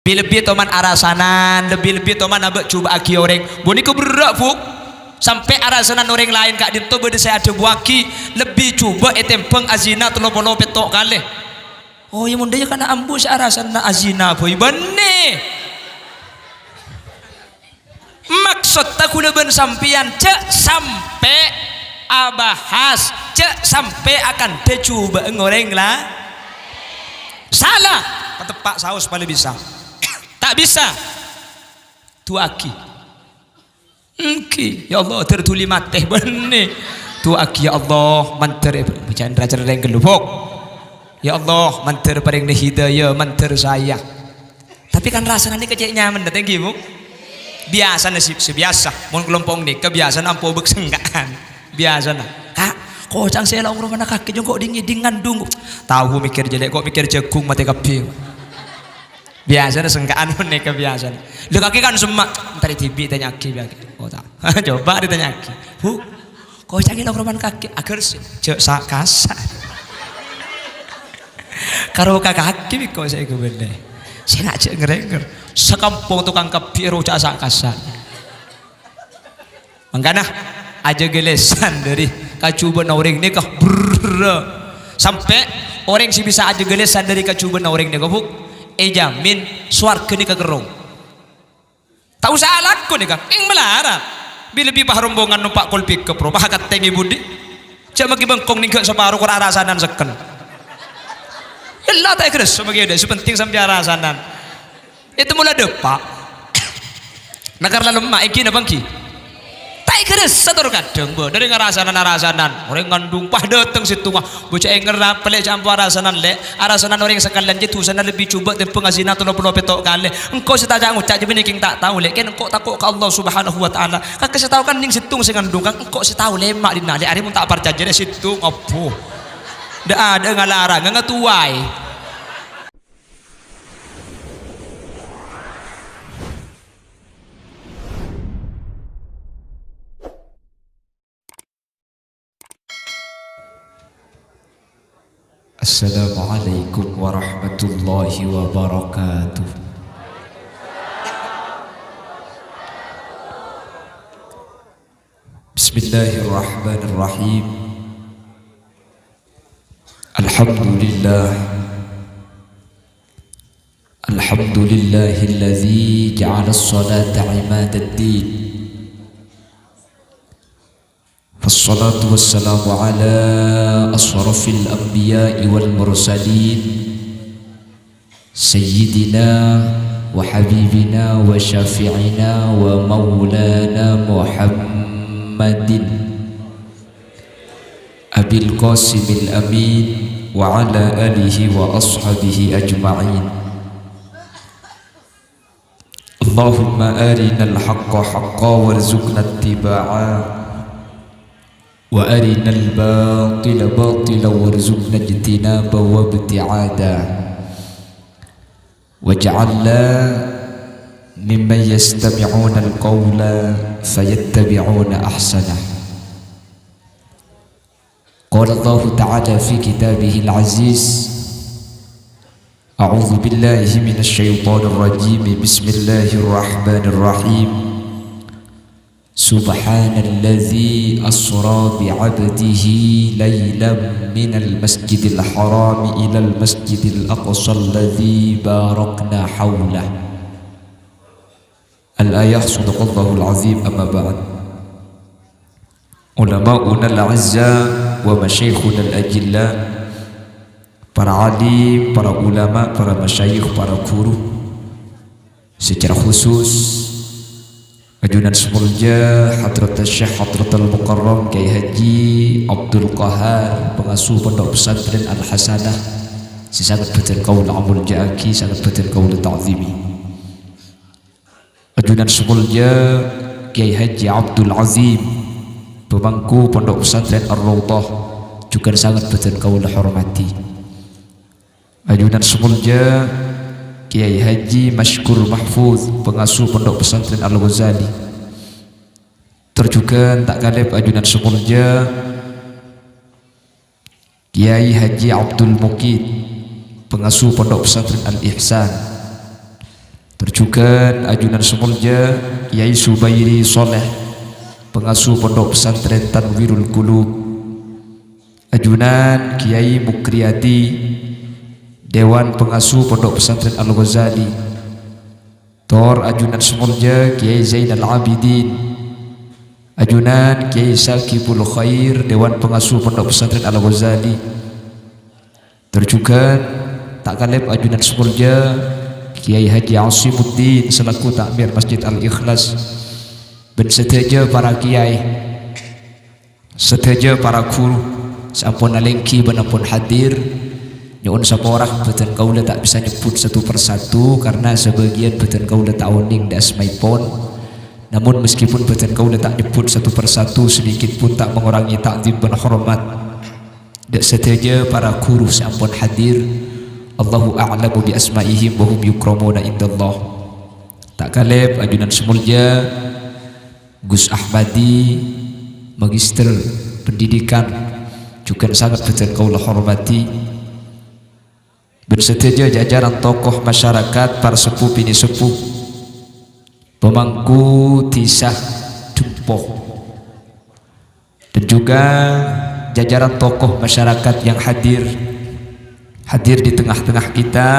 lebih-lebih toman arasanan, lebih-lebih toman abek coba aki orang boni ke berak fuk sampai arasanan orang lain kak dinto berde saya ada buaki lebih coba etempeng azina telo-polo petok kali oh ya mundanya karena ambus arasana azina boy bane maksud tak ben sampian cek sampai abahas cek sampai akan dicoba ngoreng lah salah ketepak saus paling bisa tak bisa tu aki ya Allah tertuli mateh benih tu aki ya Allah manter bacaan raja yang gelubuk ya Allah manter paling hidayah manter saya tapi kan rasanya ini kecil nyaman datang gimu biasa nasib sebiasa mau kelompok ni kebiasaan ampo bek senggaan biasa nah kak kok cang saya lah orang mana kaki kok dingin dung tahu mikir jelek kok mikir jagung mati kapi biasa na sengkaan pun nih kebiasaan lu kaki kan semak ntar tibi tanya aki biasa oh tak coba ditanya aki bu kok cang lah orang mana kaki agar cek kasar karo kakak aki kok saya kebenar saya nak cek ngerenger sekampung tukang kepiru cak kasar makanya aja gelesan dari kacuban orang ini kah sampai orang sih bisa aja gelesan dari kacuban orang ini kah jamin swarga ni kagerong tahu salah aku nih kan yang melarat bila lebih paham rombongan numpak kolpik ke pro pahakat tengi budi cak magi bengkong nih ke separuh kura arasanan seken Allah tak keras sebagai ada sepenting sampai arasanan itu mulai depak nakar lalu mak iki na bangki tak keras satu kadang bo dari ngarasanan orang ngandung pah datang situ mah bocah yang ngerap pelek campur arasanan orang sekalian jitu sana lebih coba tempeng azina tu lopo petok kali engkau setaja ngucap je benih tak tahu lek kan engkau takut ke Allah Subhanahu wa taala kak setahu kan ning situng sing ngandung kan engkau setahu lemak dina lek ari mun tak percaya je situng opo dak ada ngalarang ngatuai Assalamualaikum warahmatullahi wabarakatuh. Bismillahirrahmanirrahim. Alhamdulillah. Alhamdulillahilladzi ja'ala as-salata 'imadad-din. الصلاة والسلام على أشرف الأنبياء والمرسلين سيدنا وحبيبنا وشافعنا ومولانا محمد أبي القاسم الأمين وعلى آله وأصحابه أجمعين اللهم أرنا الحق حقا وارزقنا اتباعه وأرنا الباطل باطلا وارزقنا اجتنابه وابتعاده واجعلنا ممن يستمعون القول فيتبعون أحسنه قال الله تعالى في كتابه العزيز أعوذ بالله من الشيطان الرجيم بسم الله الرحمن الرحيم سبحان الذي أسرى بعبده ليلا من المسجد الحرام إلى المسجد الأقصى الذي باركنا حوله الآية صدق الله العظيم أما بعد علماؤنا الأعزاء ومشايخنا الأجلاء para alim, para ulama, para masyayikh, para guru secara khusus Ajunan Semulja Hadrat Syekh Hadrat Al-Mukarram Kiai Haji Abdul Qahar pengasuh pondok pesantren Al-Hasanah sangat betul kaul amul ja'aki sangat betul kaul ta'zimi Ajunan Semulja Kiai Haji Abdul Azim pemangku pondok pesantren Ar-Rawdah juga sangat betul kaul hormati Ajunan Semulja Kiai Haji Mashkur Mahfuz pengasuh pondok pesantren Al-Ghazali terjuga tak kalib ajunan Semulja Kiai Haji Abdul Muqid pengasuh pondok pesantren Al-Ihsan Terjukan ajunan semulja Kiai Subairi Soleh, pengasuh pondok pesantren Tanwirul Qulub. Ajunan Kiai Mukriyadi, Dewan Pengasuh Pondok Pesantren Al-Ghazali. Tor ajunan semulja Kiai Zainal Abidin. Ajunan Kiai Sakibul Khair, Dewan Pengasuh Pondok Pesantren Al-Ghazali. Terjukan tak kalep ajunan semulja Kiai Haji Asimuddin selaku takmir Masjid Al-Ikhlas. Ben seteja para kiai, seteja para guru, sampun alengki benapun hadir. Nyuun saporah beten kaula tak bisa nyebut satu persatu karena sebagian beten kaula tak oning da asmaipun. Namun meskipun beten kaula tak nyebut satu persatu, sedikit pun tak mengurangi ta'zim dan hormat. Dak seteja para guru sampun hadir. Allahu a'lamu bi asma'ihim wa hum yukramuna indallah. Tak kalep ajunan semulja Gus Ahmadi, Magister Pendidikan, juga sangat betul kaula hormati. Bersetuju jajaran tokoh masyarakat, para sepuh bini sepuh, pemangku tisah Dempoh, dan juga jajaran tokoh masyarakat yang hadir di tengah-tengah kita.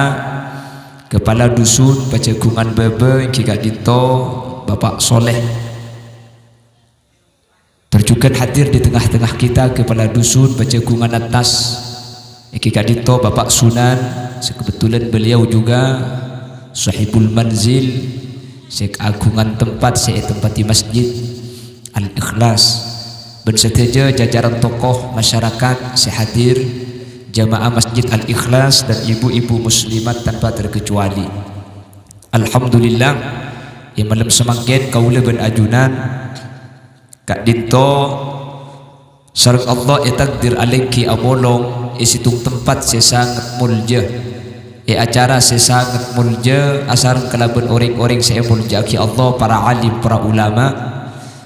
Kepala Dusun Pajagungan Bebe Kika Dito Bapak Soleh, terjukan hadir di tengah-tengah kita Kepala Dusun Pajagungan Atas Kika Dito Bapak Sunan. Kebetulan beliau juga sahibul manzil, Syekh agungan tempat, Syekh tempat di Masjid Al-Ikhlas. Bersetuju jajaran tokoh masyarakat sehadir jamaah Masjid Al-Ikhlas dan ibu-ibu muslimat tanpa terkecuali. Alhamdulillah, yang malam semangkin kaula ben ajunan Kak Dinto sareng Allah takdir alengki amolong isitung tempat sesangat mulja, acara sesangat mulja asareng kelaben orang-orang saya mulja ki Allah, para alim, para ulama.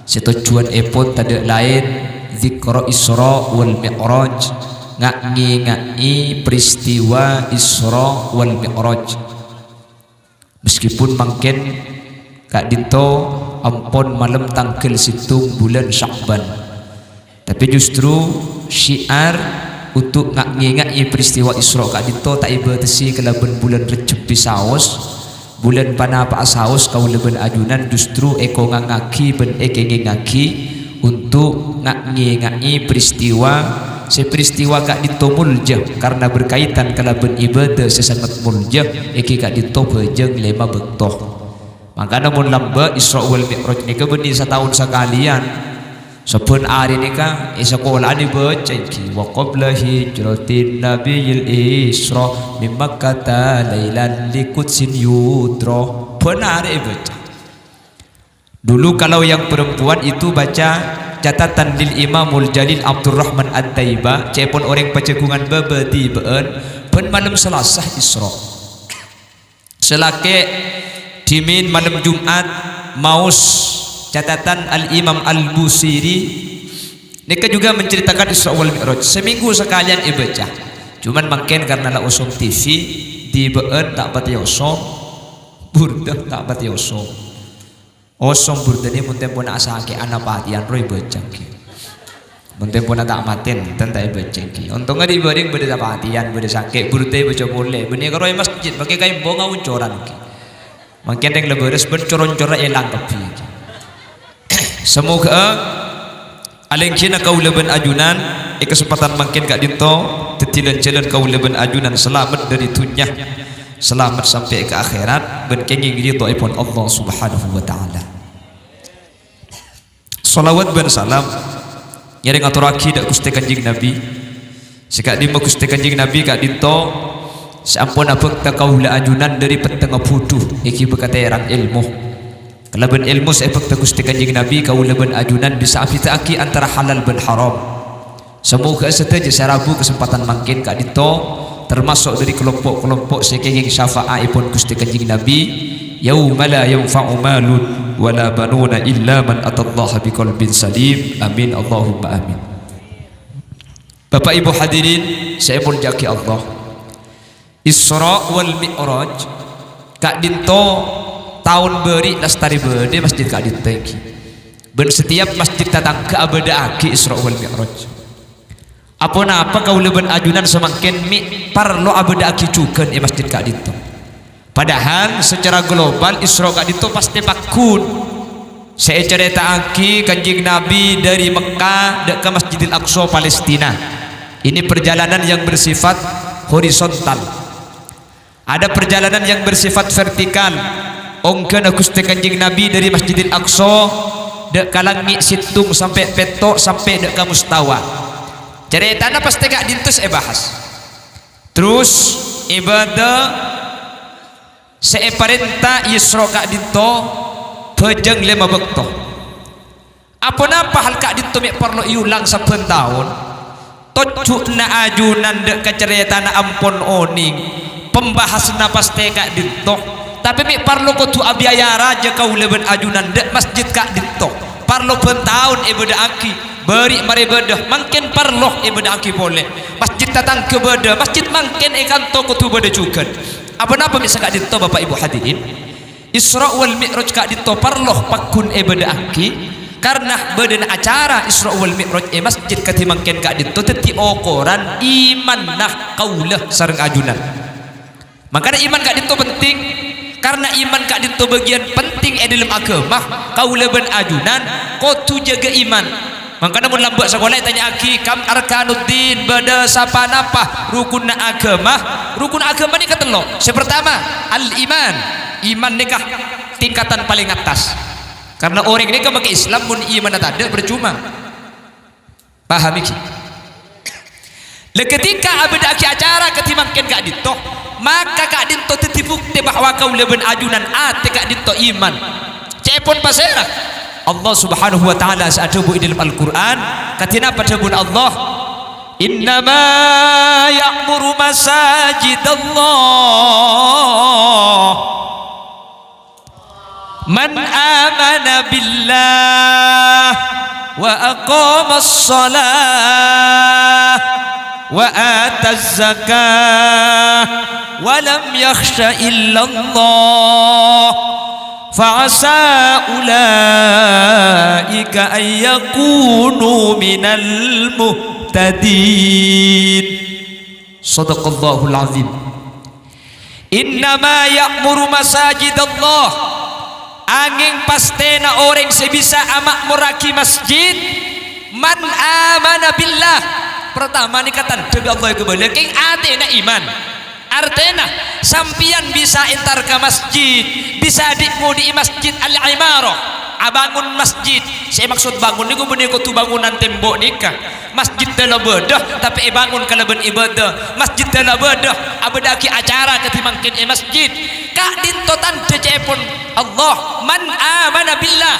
Setujuan epon tada lain zikra Isra wal Mi'raj, ngai peristiwa Isra wal Mi'raj. Meskipun mungkin Kak Dinto ampun malam tanggal situng bulan Sya'ban, tapi justru syiar untuk ngai peristiwa Isra Kak Dinto tak ibatasi kelaban bulan Rejab saos, bulan panapa saos kau leben ajunan justru eko ngaki ben ngaki untuk ngai peristiwa seperistiwa Kak Dinto mulja, karena berkaitan kelaban ibadah sesangat mulja Kak Dinto bejeng lema bektoh. Makanya mun lamba Isra wal Mi'raj nika benih setahun sekalian. Saben hari nika sekolah ni baca iki wa qabla hijratin nabiyil Isra min Makkah lailan liqudsin yudra. Benar baca. Dulu kalau yang perempuan itu baca catatan lil Imamul Jalil Abdurrahman At-Taiba, cepon orang Pajagungan Babadi beun ben malam Selasa Isra. Selake dimin malam Jumat maus catatan Al-Imam Al-Busiri mereka juga menceritakan Isra wal Mi'raj seminggu sekalian ibaca. Cuman mungkin karena la usum TV di beun tak pati usum burdah, tak pati usum burdah ni mun tempo nak asake ana patian roy baca ki, mun tempo nak tak maten tentai baca ki. Untungnya di baring beda patian beda sakit burdah baca boleh benih karo masjid pakai kain bonga uncoran ki. Mungkin yang lebih beres bercoron-coron elang kepi. Semoga alengkina kau leben ajunan kesempatan makin Kak Dinto tetilan-tilan kau leben ajunan selamat dari dunia, selamat sampai ke akhirat, ben kenging ridho ipun Allah Subhanahu wa taala. Salawat ben salam nyari ngaturaki dak Gusti Kanjeng Nabi. Sekak di Gusti Kanjeng Nabi Kak Dinto sampun abek kaula ajunan dari petengah puduh iki berkata erang ilmu kalaban ilmu sepek Gusti Kanjeng Nabi kaula ben ajunan bisa afitaki antara halal ben haram. Semoga seteja sarabu kesempatan makin Kak Dinto termasuk dari kelompok-kelompok sekenging syafaatipun Gusti Kanjeng Nabi yauma la yanfa'u malun wala banuna illa man atallaha biqalbin salim. Amin Allahumma amin. Bapak Ibu hadirin saya muljaki Allah, Isra wal Mi'raj Kak Dinto tahun beri lestari berde masjid Kak Dito iki. Ben setiap masjid datang ke abada aki Isra wal Mi'raj. Apa kau leben ajunan semakin mi parlo abada aki juga di masjid Kak Dito. Padahal secara global Isra Kak Dito pasti pakun. Saya cerita aki Kanjeng Nabi dari Mekah ke Masjidil Aqsa Palestina. Ini perjalanan yang bersifat horizontal. Ada perjalanan yang bersifat vertikal. Ongkeun Gusti Kanjeng Nabi dari Masjidil Aqsa dek kalang mi situng sampai petok sampai dek ka Mustawa. Ceritana pasti Kak Dintus bahas. Terus ibadah saya perintah Isra Kak Dinto pejeng 5 bekto. Apa napa hal Kak Dinto mek perlu iulang saben tahun? Tocukna ajunan dek kaceritana ampun oning. Pembahasna pasti Kak Dinto. Tapi mek perlu kudu abiaya raja kau leben ajunan dek masjid Kak Dinto. Parlo pentahun ibadah aki beri maribadah makin parlo ibadah aki boleh masjid datang ke beda masjid makin ikan toko tu beda juga. Apa-apa bisa Kak Dinto Bapak Ibu hadirin Isra wal Mi'raj Kak Dinto parlo pakun ibadah aki karena beda acara Isra wal Mi'raj masjid katimangken Kak Dinto teti okoran iman nah kaulah sareng ajunan. Makanya iman Kak Dinto penting karena iman Kak Dinto bagian penting dalam agama kau leben ajunan kau tu jaga iman. Makanya mun lambat sekolah tanya aki kam arkanuddin bada sapa napa rukun agama ni ketelo. Yang pertama al iman nikah tingkatan paling atas karena orang ini pakai Islam mun iman tak ada percuma. Paham iki? Ketika abad aki acara ketimangken Kak Dinto maka Kak Dinto titi bukti bahwa kau leben ajunan ate Kak Dinto iman cepon pasera Allah subhanahu wa ta'ala saat di dalam Al-Quran katina padabun Allah innama ya'muru masajid Allah man amana billah wa aqama as-salah wa ataz zakah wa lam yakhsha illa Allah fa'asa ulaika an yakunu minal muhtadin. Shadaqallahul azim. Innama ya'muru masajid Allah angin pastena orang sebisa amak muraki masjid man amana billah. Pertama ni kata demi Allah kembali king atena iman artena sampian bisa entar ke masjid bisa adikmu di masjid al-imarah abangun masjid saya maksud bangun ni benih tu bangunan tembok nikah masjid dalam bedah tapi bangun kalaban ibadah masjid dalam bedah abadaki acara ketimangkin masjid Kak Dinto tante cepon Allah man amana billah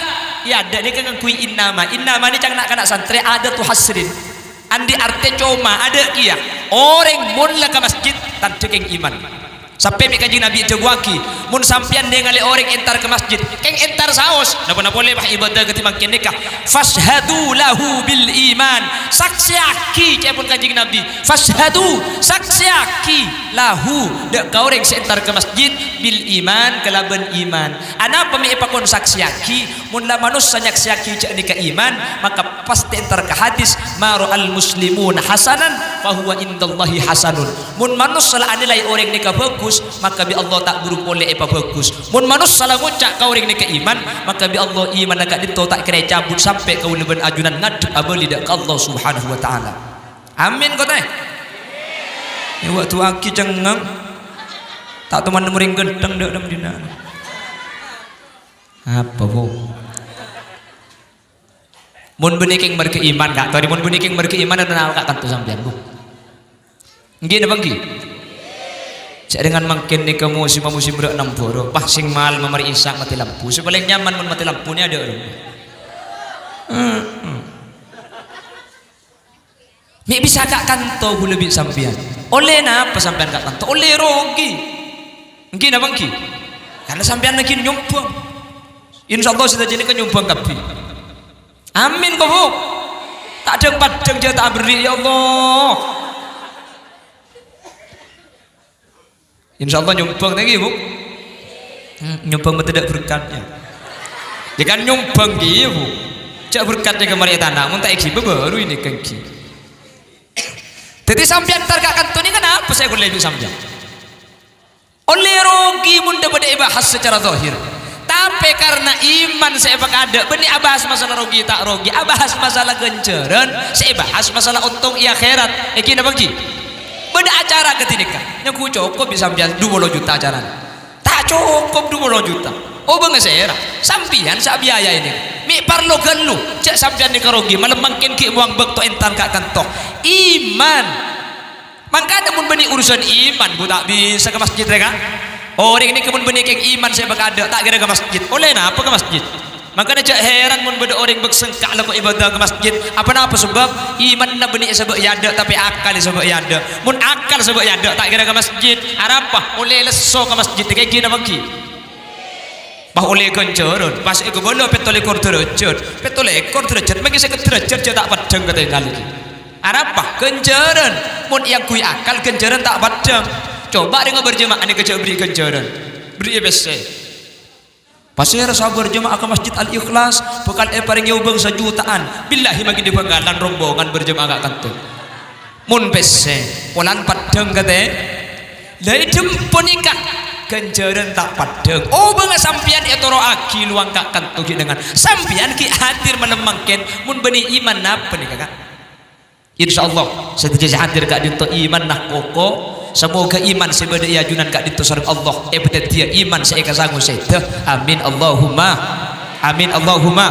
ya ada ni kan kui innama ni cang nak kanak santri ada tu hasrin andi arte coma ada iya orang mun la ke masjid tante keng iman sampai Kanjeng Nabi jagwaki mun sampian ningali orang entar ke masjid keng entar saos napa boleh bah ibadah ketimangkin nikah fashhadu lahu bil iman saksi aki cepun Kanjeng Nabi fashhadu saksi aki lahu dek ka orang entar ke masjid bil iman kelaban iman ana pami ipakon saksi aki mun la manusia saksi aki cak nikah iman maka pasti entar ke hadis maru al muslimun hasanan fahuwa indallahi hasanun mun manusia la anilai orang nikah bagus maka bi Allah tak buruk boleh apa bagus mun manusia salah ngucak kau orang nikah iman maka bi Allah iman Kak Dinto tak kena cabut sampai kau leben ajunan ngadep abali dak Allah subhanahu wa ta'ala amin kau teh ya waktu aki cengang tak teman muring gendeng dak dalam dina apa bu mun beniking berkeiman Kak tadi mun beniking berkeiman dan Kak kantu sampean bu nggih napa nggih dengan makin ni kamu musim berak namporo pasing mal memari isak mati lampu sepaling nyaman mun mati lampu ni ada mi bisa Kak kanto bu lebih sampean oleh napa sampean Kak kanto oleh rogi nggih napa nggih karena sampean lagi nyumbang insyaallah sudah jadi kan nyumbang kabeh amin kok bu tak ada padang jatah beri ya Allah insyaallah nyumbang lagi bu nyumbang tidak berkatnya jangan nyumbang gitu cak berkatnya kemarin tanah mun tak iksi baru ini kengki jadi sampean terkakan tuh ini kenapa saya boleh lebih sampean oleh rogi mun dapat dibahas secara zahir tapi karena iman saya ada benih abahas masalah rogi tak rogi abahas masalah genceran saya bahas masalah untung iya akhirat iki napa ki beda acara ketika yang ku cukup bisa sampean 20 juta acara tak cukup 20 juta oh bang saya sampean sak biaya ini mi parlo gelu cek sampean ni karogi malam makin ki buang bekto entar kak kantok iman makanya mun benih urusan iman bu tak bisa ke masjid mereka orang ini kemun benih keng iman saya bakada tak kira ke masjid oleh apa ke masjid makanya cek heran mun beda orang bersengkak laku ibadah ke masjid apa sebab iman na benih sebab yada tapi akal sebab yada mun akal sebab yada tak kira ke masjid arapa oleh leso ke masjid kayak gini bagi bah oleh kencerun pas iku bola petol ekor derajat bagi saya derajat tak padang kata kali arapa kencerun mun yang kui akal kencerun tak padang coba dengan berjemaah ini kecil beri kencerun beri bese pasir sabar jemaah ke masjid Al-Ikhlas bukan paling nyubeng sejutaan billahi magi di penggalan rombongan berjemaah gak kantor mun bese polan padang kata dari jemput nikah kenceran tak padang oh bangga sampian etoro aki luang kak kantuki dengan sampian ki hadir melemangkan mun beni iman apa nih kakak insyaallah setiap hadir kak dinto iman nak koko semoga iman sebeda iajunan kak dinto sareng Allah betul dia iman saya kasangu saya amin Allahumma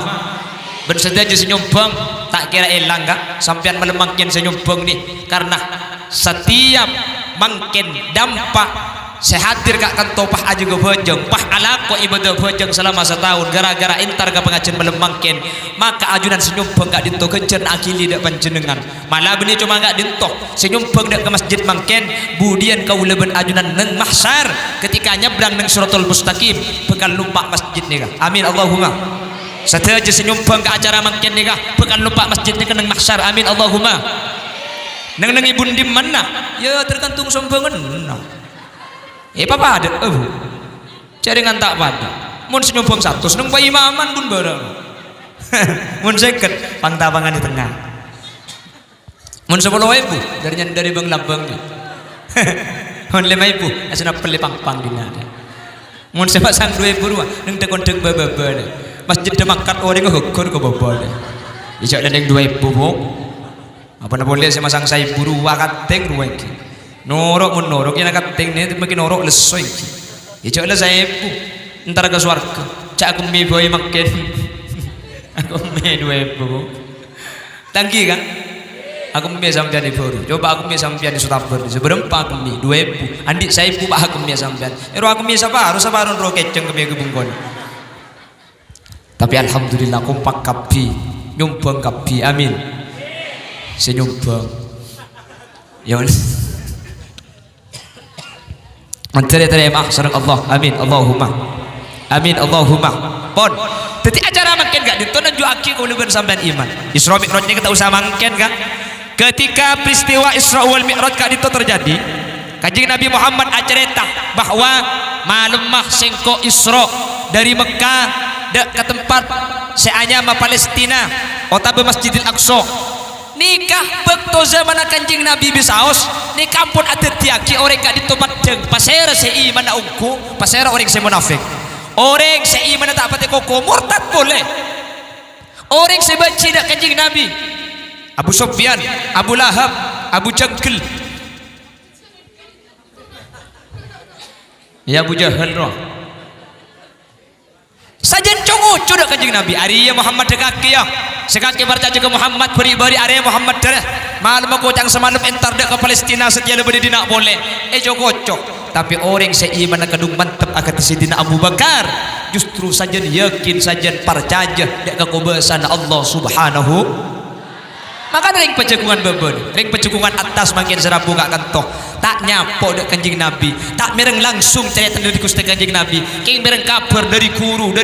ben sedaja senyumbang tak kira elang kak sampian melemangkan senyumbang nih karena setiap mangken dampak saya hadir kak kan topah aja ke bojong pah alako ibadah bojong selama setahun gara-gara intar ke pengajian melemangkin maka ajunan senyumbang gak dinto kencan akili dak panjenengan malah benih cuma gak dinto senyumbang dak ke masjid mangkin budian kau leben ajunan neng mahsyar ketika nyebrang neng suratul mustaqim bekal lupa masjid nih amin Allahumma setelah senyumbang ke acara mangkin nih bekal lupa masjidnya ke neng mahsyar amin Allahumma neng ibu di mana ya tergantung sombongan papa ada jaringan tak pada mun senyumbang 100 neng bayi imaman pun barang mun seket pangtabangan di tengah mun 10.000 dari bang labangnya mun 5.000 asana peli pang di nada mun sepasang 2.000 ruah neng tekondeng baba masjid demakat orang ngegor ke baba ijak dan yang 2.000 apa nak boleh semasang 1.000 ruah kateng ruah iki norok menorok yang nak ting ni makin norok lesoy ya cakap lah saya pun ntar ke suarga cak aku mi boy makin aku mi 2.000 tangki kan aku mi sampean di baru coba aku mi sampean di Sutaber seberempat aku mi 2.000 andik saya pun aku mi sampean ero aku mi sabar ro keceng kemi ke bungkon tapi alhamdulillah kompak kapi nyumbang kapi amin senyumbang ya menteri terima sareng Allah amin Allahumma pon jadi acara makin gak ditonton juga aki kau lebih sampean iman Isra Mi'raj ini kita usah makin kan ketika peristiwa Isra wal Mi'raj kak itu terjadi kanjeng Nabi Muhammad acerita bahwa malam mah sengko Isra dari Mekah ke tempat seanyama Palestina otabe Masjidil Aqsa nikah bekto zaman kanjeng Nabi bisaos nikah pun ada tiaki orang gak ditomat deng pasera seiman ungku pasera orang se munafik orang seiman tak pati koko murtad boleh orang sebenci dak kanjeng Nabi Abu Sufyan Abu Lahab Abu Jahal ya Abu Jahal roh sajen congo cudak kanjeng Nabi Arya Muhammad dekaki ya sekaki bercaci ke Muhammad beri Arya Muhammad dereh malam aku cang semalam entar dek ke Palestina setia lebih dinak boleh kocok tapi orang seiman kadung mantap akan Sayyidina Abu Bakar justru sajen yakin sajen percaya dek kebesaran Allah subhanahu maka ring pencekungan beben ring pencekungan atas makin serabu gak kentoh tak nyapo dek kanjeng Nabi tak mereng langsung cerita dari Gusti kanjeng Nabi king mereng kabar dari guru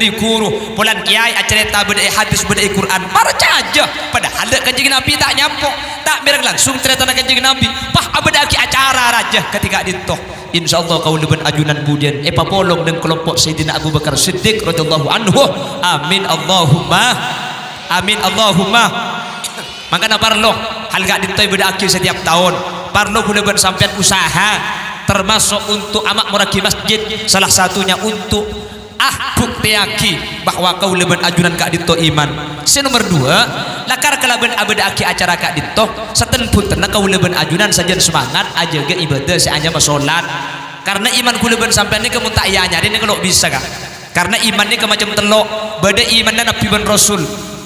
polan kiai cerita beda hadis beda Quran percaya padahal dek kanjeng Nabi tak nyapo tak mereng langsung cerita kanjeng Nabi pah abada ki acara raja ketika ditoh insyaallah kau leben ajunan budian papolong dengan kelompok Sayyidina Abu Bakar Siddiq radhiyallahu anhu. Amin Allahumma amin Allahumma. Makanya parlo hal gak ditoy beda akhir setiap tahun parlo kuleban sampean usaha termasuk untuk amak muraki masjid, salah satunya untuk buktiaki bahwa kau leben ajunan kak dito iman. Si nomor 2 lakar kelaben abada aki acara kak dito seten punten kau leben ajunan saja semangat aja ke ibadah si anya masolat karena iman ku leben sampean ni kamu tak iya nyari ni kalau bisa kak karena iman ni ke macam telok beda iman dan nabi ban rasul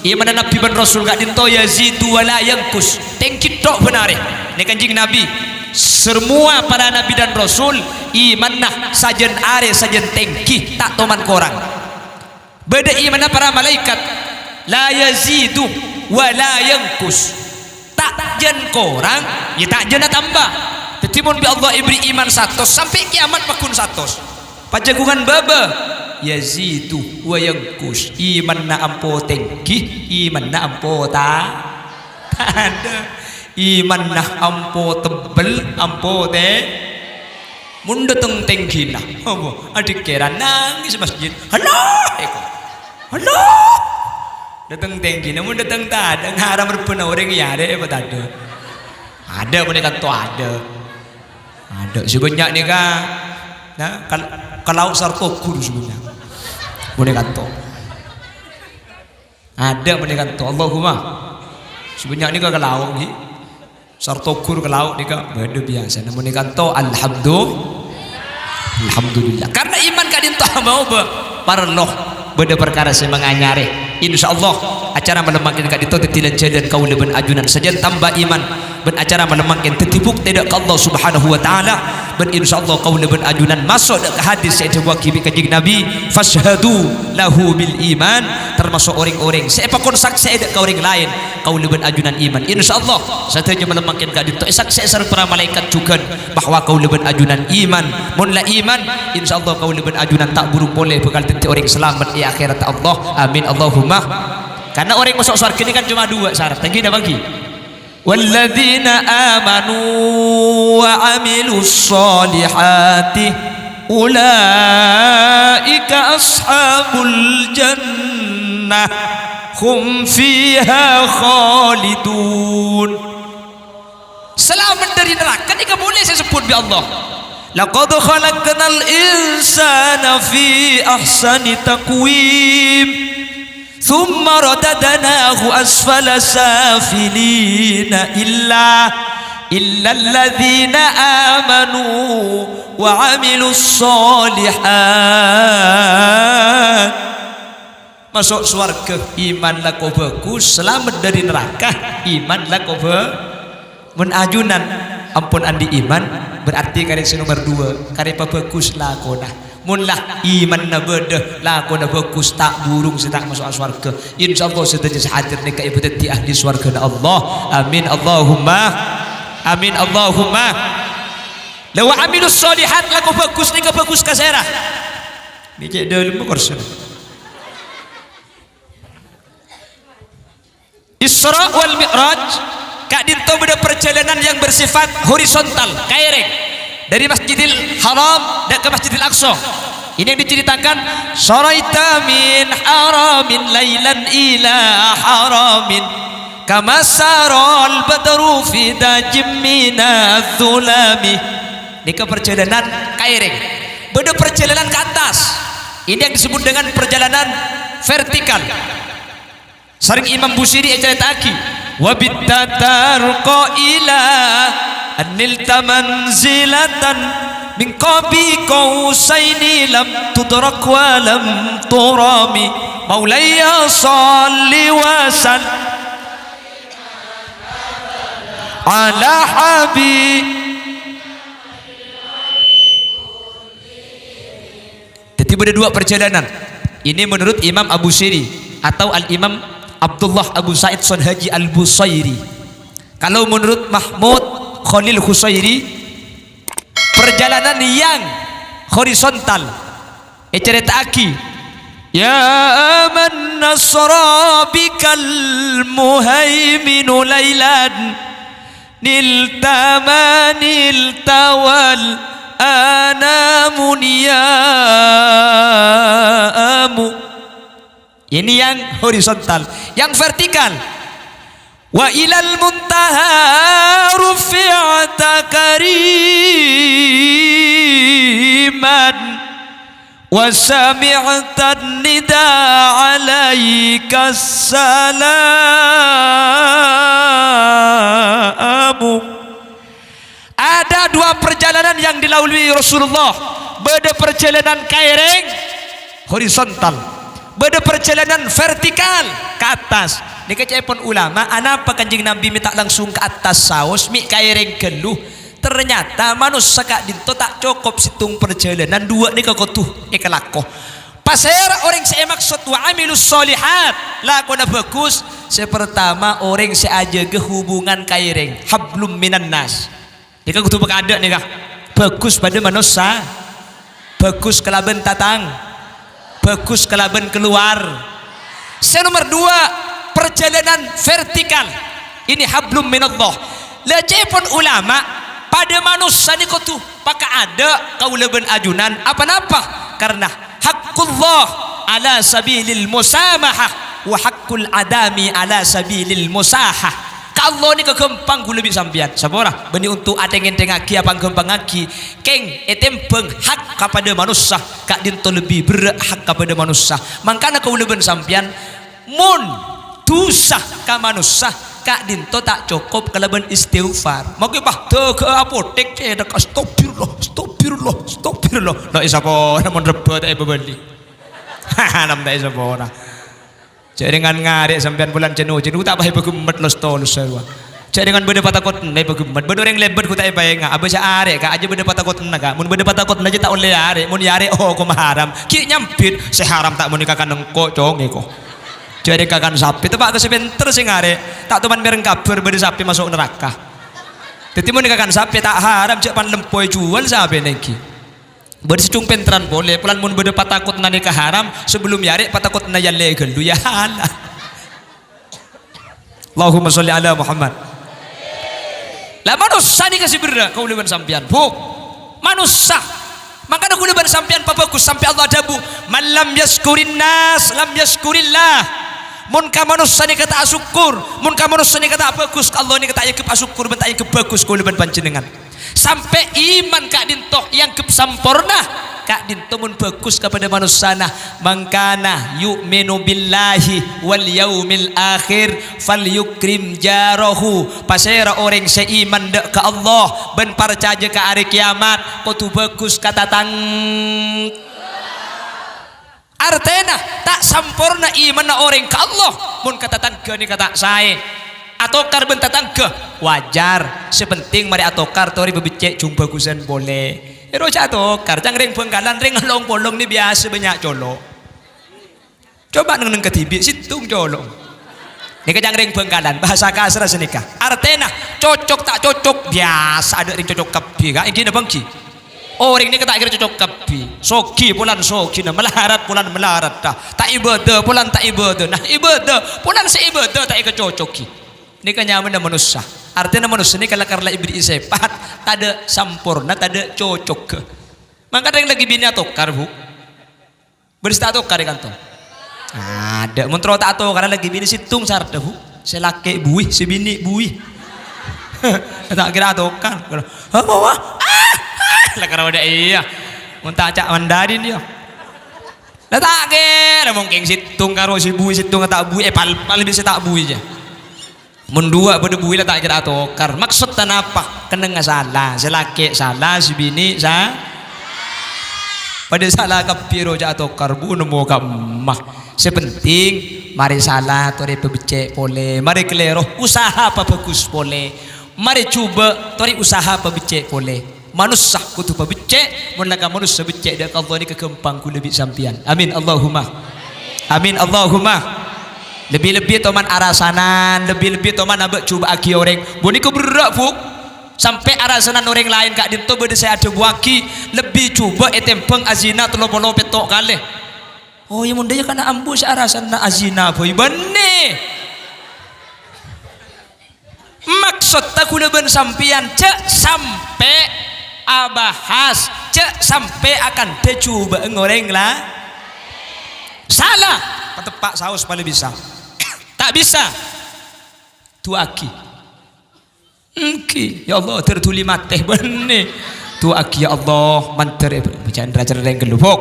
iman dan nabi ban rasul kak dito yazidu wala yankus tengkit tok benar ni kanjing nabi semua para nabi dan rasul iman nah sajen are sajen tengki tak toman korang beda iman para malaikat la yazidu wa la yankus tak jen korang ya tak jen tambah tetimun bi Allah ibri iman 100 sampai kiamat pakun 100 pajagungan baba yazidu wa yankus iman na ampo tengki iman na ampo tak ada iman nah ampo tebel ampo teh mun dateng tengki nah adik kira nangis masjid halo dateng tengki nah mun dateng tak ada ngaram berpena orang ya ada apa tak ada mereka tuh ada sebanyak ni kan nah kalau sartokur sebenarnya mereka tuh ada mereka tuh Allahumma sebanyak ni kan kalau ni sartokur ke laut ni kan beda biasa namun ni kanto alhamdulillah karena iman kadin toh mau parloh beda perkara saya menganyare insyaallah acara melemahkan kadin toh tetilan jalan kau leben ajunan saja tambah iman ben acara melemahkan tetibuk tidak ke Allah subhanahu wa ta'ala ben insyaallah kau leben ajunan masuk ke hadis saya coba kibi kanjing nabi fashhadu lahu bil iman termasuk orang-orang saya pakon saksi ada ke orang lain kau leben ajunan iman insyaallah satenya melemahkan kadin toh saksi sareng para malaikat juga bahwa kau leben ajunan iman mun la iman insyaallah kau leben ajunan tak buruk boleh bekal tenti orang selamat di akhirat Allah amin Allahumma karena orang masuk surga ini kan cuma 2 syarat lagi dah bagi walladzina amanu wa amilus solihati ulaika ashabul jannah hum fiha khalidun. Selamat dari neraka ini boleh saya sebut bi Allah laqad khalaqnal insana fi ahsani taqwim thumma radadnahu asfala safilina illa alladhina amanu wa amilus solihat masuk surga iman lah kau bagus selamat dari neraka iman lah kau menajunan ampun andi iman berarti karya nomor 2 karya bagus lah kau nah munlah iman na beda lakon na bagus tak burung setak masuk surga insyaallah setuju hadir ni ka ibadat di ahli surga Allah amin Allahumma amin Allahumma law amilus solihat laku bagus ni ka bagus ka serah ni cek dalam kursus Isra wal Mi'raj kak dinto beda perjalanan yang bersifat horizontal kaireng dari Masjidil Haram dan ke Masjidil Aqsa. Ini yang diceritakan saraita min haramin lailan ila haramin kama saral badru fi dajim minadh dhulami. Ini ke perjalanan kaireng beda perjalanan ke atas ini yang disebut dengan perjalanan vertikal sering Imam Busiri ceritaki wabittatarqa ila anilta manzilatan min qabi qausaini lam tudrak wa lam turami maulaya salli wa sallim ala habib. Jadi ada 2 perjalanan ini menurut Imam Abu Siri atau Al-Imam Abdullah Abu Sa'id Haji Al-Busairi. Kalau menurut Mahmud Khalil Khusairi perjalanan yang horizontal cerita aki ya man nasra bikal muhaiminu lailan niltamanil tawal ana muniamu. Ini yang horizontal. Yang vertikal, wa ilal muntaha rufi'ata kariman wa sami'tan nida alaika salamu. Ada dua perjalanan yang dilalui Rasulullah. Beda perjalanan kaireng horizontal, beda perjalanan vertikal ke atas. Ini kecepon ulama, anapa kanjeng Nabi minta langsung ke atas saus mi kaireng keluh. Ternyata manusia kak dinto tak cukup situng perjalanan dua ni kau tuh ikalako. Pasera orang saya maksud wa amilus solihat lakona bagus. Sepertama orang seaja ke hubungan kaireng hablum minan nas. Ini kau tuh ada nih kak bagus pada manusia, bagus kelaben tatang, bagus kelaben keluar. Nomor dua perjalanan vertikal ini hablum minallah. Lecepon ulama pada manusia ni kau tuh pakai ada kau leben ajunan apa-apa karena haqqullah ala sabilil musamahah wa haqqul adami ala sabilil musahah. Kalau ni kegempang gue lebih sampian sabora beni untuk atengen tengaki apa gempang aki keng etempeng hak kepada manusia kak dinto lebih berat hak kepada manusia. Makanya kau leben sampian mun dosa ka manusia kak dinto tak cukup kalaban istighfar. Mau bah ke apotek cedek astagfirullah. Tak isapa namun rebut tak beli. Nam tak isapa. Cek dengan ngarek sampean bulan jenuh tak bae begemet los tolus sarua. Cek dengan beda patakot nai begemet. Beda orang lebet ku tak bayang aba sa arek ka aja beda patakot naga. Mun beda patakot aja tak oleh arek. Mun arek oh ko maharam. Ki nyampit seharam tak mun kakan engko conge ko. Jadi kakan sapi tebak ke sebentar sing arek tak teman mereng kabar beda sapi masuk neraka. Dadi mun kakan sapi tak haram cek pan lempoy jual sapi niki. Bersicung pentran boleh pulan mun beda patakut na nikah haram sebelum yarek patakut na yan legal lu ya halah. Allahumma sholli ala Muhammad. Lah manusia ni kasih berda kau leban sampian bu manusia. Makanya kau leban sampian papakus sampai Allah dabu man lam yaskurin nas lam yaskurillah. Mun ka manusia ni kata syukur, mun ka manusia ni kata bagus, Allah ni kata ya ke syukur bentak ya ke bagus kau leban panjenengan. Sampai iman kak dinto yang kesampurna kak dinto mun bagus kepada manusia nah mangkana yu'minu billahi wal yaumil akhir falyukrim jarahu. Pasera orang seiman dek ke Allah ben percaya ke hari kiamat kau tu bagus kata tang. Artena tak sempurna iman orang ke Allah mun kata tangga ni kata saya atokar bentar tangga wajar sepenting mari atokar tori bebecek jumpa bagusan boleh eroja atokar jangan ring penggalan ring long bolong ni biasa banyak colok coba neng ketibik situng colok ni jangan ring penggalan bahasa kasar senika artena cocok tak cocok biasa ada ring cocok kepi kak ini bangki orang ni kata kira cocok kepi soki pulan soki nah melarat pulan melarat dah tak ibadah pulan tak ibadah nah ibadah pulan seibadah tak ikut cocoki. Ini kan nyaman manusia. Artinya manusia ini kalau karena ibri sepat, tak ada sempurna, tak ada cocok ke. Maka ada yang lagi bini atokar bu, bersih atokar di kantong. Ada, mentro tak atokar karena lagi bini situng sarda bu. Saya laki buih, si bini buih. Tak kira atokar. Apa? Lah karena ada iya, muntah cak mandarin dia. Lah tak kira mungkin situng karo si buih situng tak buih, pal bisa tak buih aja. Mendua pada buih lah tak kira atokar. Maksud tan apa? Kena nggak salah. Selaki salah, si bini sah. Pada salah kapiro ja atokar bu nemu kamah. Sepenting mari salah tori pebecek boleh. Mari kelero usaha apa bagus boleh. Mari coba tori usaha pebecek boleh. Manusia kutu pebecek, menlaga manusia becek dak Allah ni kekempang ku lebih sampian. Amin Allahumma. Amin Allahumma. Lebih-lebih teman arasanan, lebih-lebih teman abek coba aki orang. Boni ko berak fuk. Sampai arasanan orang lain kak dinto bede saya ada buaki lebih coba etempeng azina telo-polo petok kali. Oh ya munda ya kana ambu si arasana azina boy bene. Maksud tak kula ben sampian cek sampai abahas cek sampai akan dicoba ngoreng lah salah petepak saus paling bisa tak bisa tu aki ya Allah tertuli mateh benih tu aki ya Allah manter bacaan raja yang gelubuk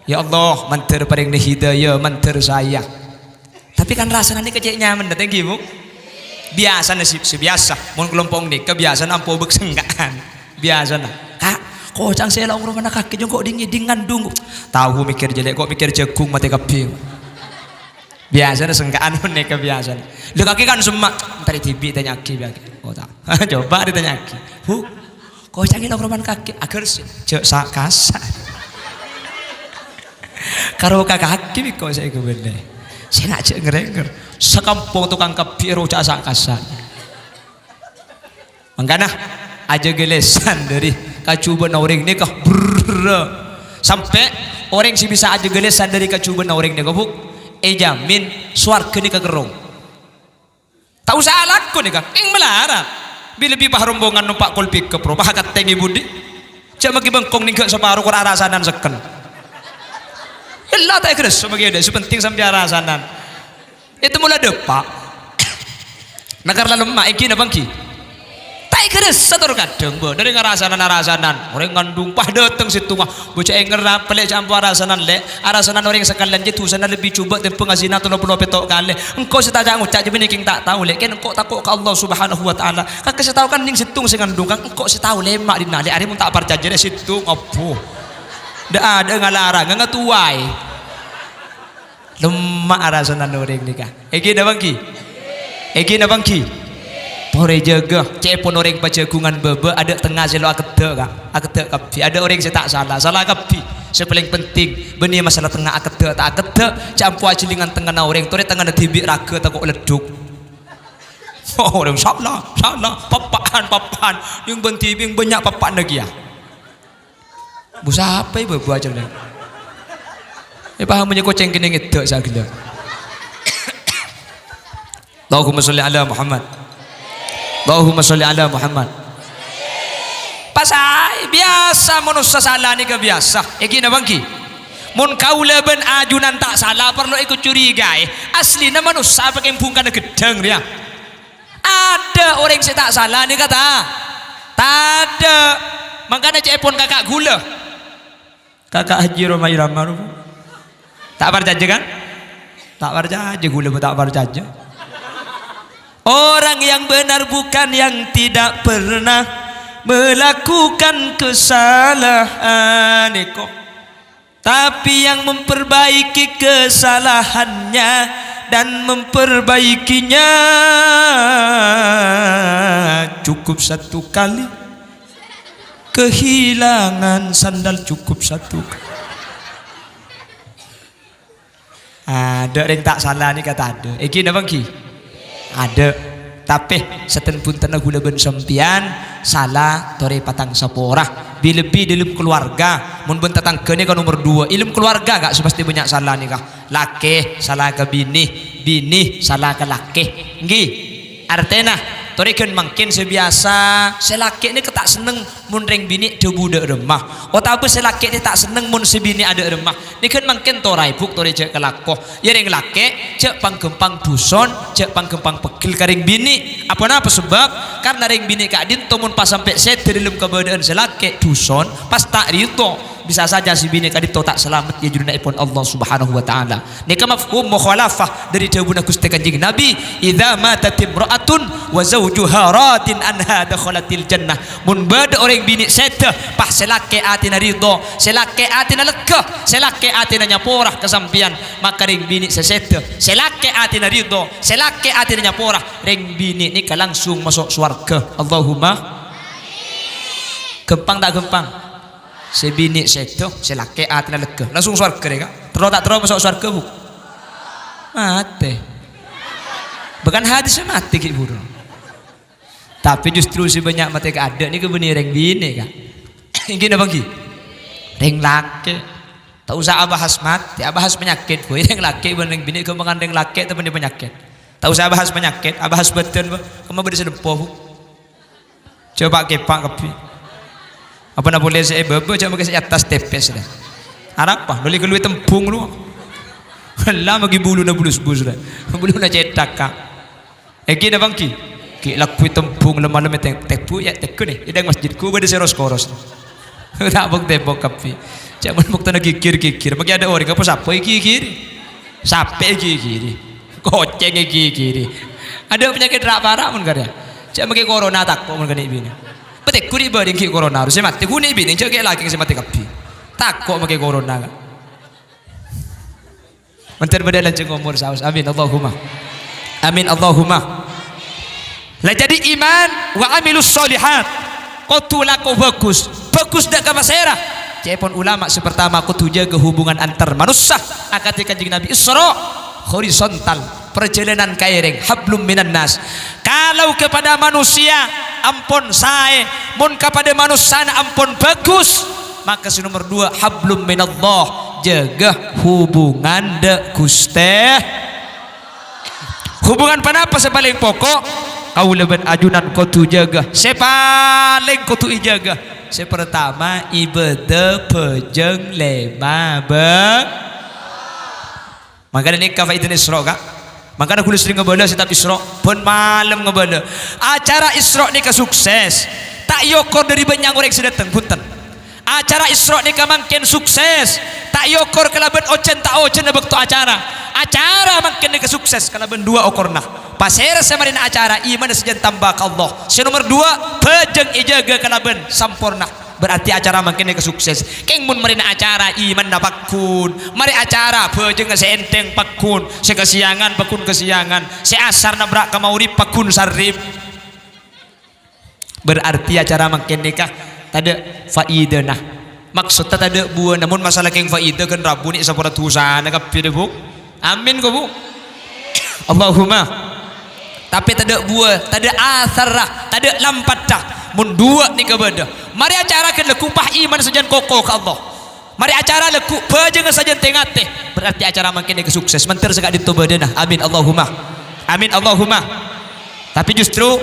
ya Allah manter paling hidayah manter saya tapi kan rasanya ini kecil nyaman datang gimu biasa nasib sebiasa mun kelompok ni kebiasaan ampo beksenggaan biasa nah kak kocang saya lah orang mana kaki kok dingin ngandung tahu mikir jelek kok mikir jagung mati keping biasa na senggaan pun nih kebiasaan lu kaki kan semak ntar tibi tanya aki biaki oh tak coba ditanya aki kocang lah orang mana kaki agar cek sak kasar karo kaki kok saya kebenar saya nak cek ngerenger sekampung tukang kebiru cak kasar makanya aja gelesan dari kacuban orang ni kah sampai orang si bisa aja gelesan dari kacuban orang ni kah jamin suarga ni kegerong tahu salah aku ni kah yang melarat bila bibah rombongan numpak kolpik ke pro bahakat tengi budi cak magi bengkong ni ke separuh kurang rasanan seken Allah tak keres sebagai ada sepenting sampai rasanan itu mula depak nakar lalu mak iki na bangki tak keres sator kadang bo dari ngarasanan orang ngandung pah dateng situ mah bocah ngerap pelek campur arasanan le arasanan orang sekalian je sana lebih coba tempeng azina tolo puno petok kale engkau setaja ngucak je king tak tahu le ken engkau takut ke Allah Subhanahu wa taala kan kesetahu kan ning situng sing ngandung kan engkau setahu lemak dina le ari mun tak percaya situng opo dak ada ngalarang ngatuai lemak arasanan orang ni kah iki na bangki tore jaga cepon orang pajagungan bebe ada tengah selo akete kah akete kapi ada orang saya tak salah kapi sepaling penting benih masalah tengah akete tak akete campur ajilingan tengah na orang tore tengah na tibik raga tak kok leduk orang salah papan yang bentibing banyak papan lagi ya busa apa ibu aja lah pahamnya koceng kene ngedek sagala Allahumma sholli ala Muhammad Allahumma sholli ala Muhammad pasai biasa manusia salah ni ke biasa iki na bangki mun kaula ben ajunan tak salah perlu ikut curiga asli na manusia pakai bungkan gedeng dia ada orang yang tak salah ni kata tak ada makanya cepon kakak gula kakak Haji Romai Ramar tak percaya kan? Tak percaya gula tak percaya. Orang yang benar bukan yang tidak pernah melakukan kesalahan tapi yang memperbaiki kesalahannya dan memperbaikinya cukup satu kali kehilangan sandal cukup satu kali. Ada yang tak salah ni kata ada iki na bangki ada tapi seten pun tanah gula ben sempian salah tore patang saporah lebih dalam keluarga mun ben tatangke ni kan nomor 2 ilmu keluarga gak sepasti banyak salah ni kah laki salah ke bini salah ke laki nggih artena torekeun mungkin sebiasa selaki ni ketak seneng mun reng bini de budak remah otabe selaki ni tak seneng mun sebini ada remah ni kan mungkin torai buk tore cek kelakoh ya reng laki cek panggempang duson cek panggempang pegil ka reng bini apa sebab karena reng bini kak din mun pas sampai set dalam keberadaan selaki duson pas tak rito bisa saja si bini kadito tak selamat ya juduna ipon Allah Subhanahu wa taala ni ka mafhum mukhalafah dari jawabuna Gusti Kanjeng Nabi idza matat imra'atun wa zawjuha radin anha dakhalatil jannah mun bade orang bini seta pas selake atina ridho selake atina lega selake atina nyaporah kesampian maka ring bini seseta selake atina ridho selake atina nyaporah ring bini ni langsung masuk surga Allahumma gempang tak gempang sebini seto selake atina lega langsung surga deh kak tak terus masuk surga bu mati bukan hadis mati ki buru tapi justru si banyak mati ada ni kebenar reng bini kak gini bangki reng laki tak usah bahas mati bahas penyakit boy reng laki reng bini kembangan reng laki tapi dia penyakit tak usah bahas penyakit bahas betul kamu beri sedempoh bu coba kepak kepi apa nak boleh saya bebe cuma ke atas tepes dah harap apa beli kelui tempung lu lah bagi bulu na bulus-bulus dah bulu na cetak kak eki na bangki ki lakui tempung lemah-lemah tepu ya teku ni idang masjidku bade seros koros tak bang tepok kapi cuma bukti nak kikir bagi ada orang apa siapa kikir sampai kikir koceng kikir ada penyakit rak parah mun kada cuma ke corona tak pun mun kada ibini betek kuri bading ki corona harus mati ku ni ibini cek lagi ke mati kapi tak kok make corona kan menter badalan ceng umur saus amin Allahumma amin Allahumma lah jadi iman wa amilus solihat kotulako bagus dak ka masera cepon ulama sepertama aku jaga hubungan antar manusia akati kanjeng Nabi Isra horizontal perjalanan kaireng hablum minan nas kalau kepada manusia ampun sae mun kepada manusia ampun bagus maka nomor 2 hablum minallah jaga hubungan de Gusti hubungan panapa sepaling pokok kau leben ajunan kau tu jaga sepaling kau tu ijaga sepertama ibadah pejeng lema beng maka ni kafa idin Isra kak maka aku sering ngebala setiap Isra pun malam ngebala acara Isra ni sukses tak yokor dari banyak orang sudah tengkutan acara Isra ni makin sukses tak yokor kalaban ocen tak ocen na bekto acara makin ni sukses kalaban 2 okorna pasir semarin acara iman sejan tambah ke Allah nomor 2 pejeng ijaga kalaban sampurna berarti acara makin ni sukses keng mun marina acara iman na pakun mari acara pejeng seenteng pakun sekesiangan pakun kesiangan seasar na brak kamaurip pakun sarip berarti acara makin nikah tada faidah nah maksudnya tada buah namun masalah keng faidah kan rabu ni sapura tusana kapir bu amin ko bu Allahumma tapi tada buah tada asarah tada lampatah mun 2 ni kebedah mari acara kan lekupah iman sajan kokoh ke Allah mari acara leku pejeng sajan tengah teh berarti acara makin ni sukses mentir sekak ditobadana amin Allahumma tapi justru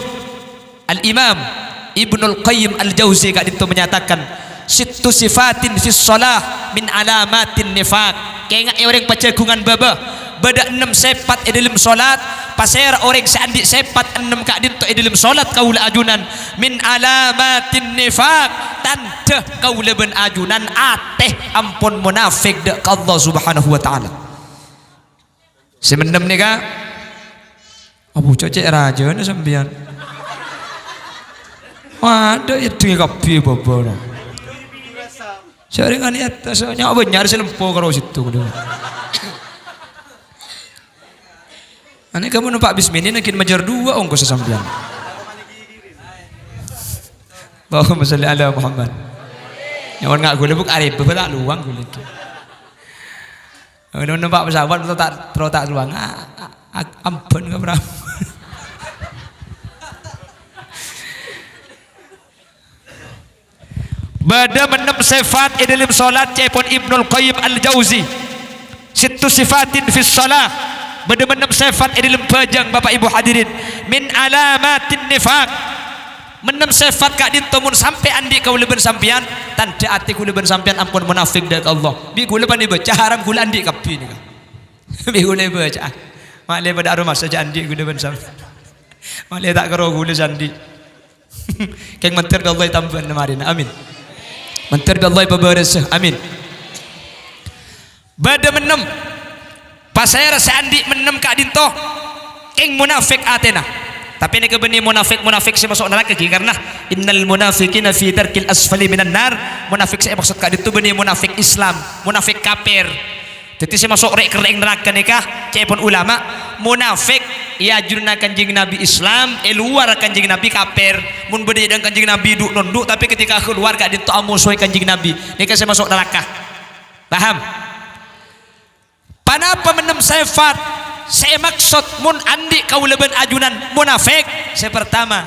al-imam Ibnul Qayyim Al-Jauzi kak itu menyatakan sittu sifatin fis shalah min alamatin nifaq kaya orang pacagungan baba beda 6 sifat dalam salat pasir orang seandik sifat 6 kak dinto dalam salat kaula ajunan min alamatin nifaq tanda kaula ben ajunan ateh ampun munafik dak Allah Subhanahu wa taala semendem ni kak abu cocek raja ni sampean ada itu yang kapi bapa lah. Sering kan lihat, soalnya apa nyari selempo kalau situ. Ane kamu nampak bismini nakin majar 2 ongko sesampian. Allahumma sholli ala Muhammad. Nyawan ngak gule buk arif, betul tak luang gule. Kalau nampak pesawat betul tak luang. Ampun ke berapa? Bada 6 sifat dalam salat cepon Ibnul Qayyim Al-Jauzi sittu sifatin fis salah bada 6 sifat dalam pejang Bapak Ibu hadirin min alamatin nifaq 6 sifat kak dintomun sampai andi kau leben sampian tanda ati ku leben sampian ampun munafik dak Allah bi kula pandai baca haram kula andi kapi ni bi kula baca mak le pada aroma saja andi ku leben sampian mak le tak karo kula sandi keng mentir Allah tambah namarin amin mentir Allah babaras amin bada menem pasir seandi menem kak dinto keng munafik atena tapi ini kebeni munafik saya masuk neraka karena innal munafiqina fi darkil asfali minan nar munafik saya maksud kak dinto beni munafik Islam munafik kafir jadi saya masuk rek kereng neraka nikah cepon ulama munafik ia jurna kanjeng Nabi Islam luar kanjeng Nabi kafir mun beda dengan kanjeng Nabi duk nunduk tapi ketika keluar gak dinto amusuh kanjeng Nabi nikah saya masuk neraka paham panapa menem sifat saya maksud mun andi kau leben ajunan munafik saya pertama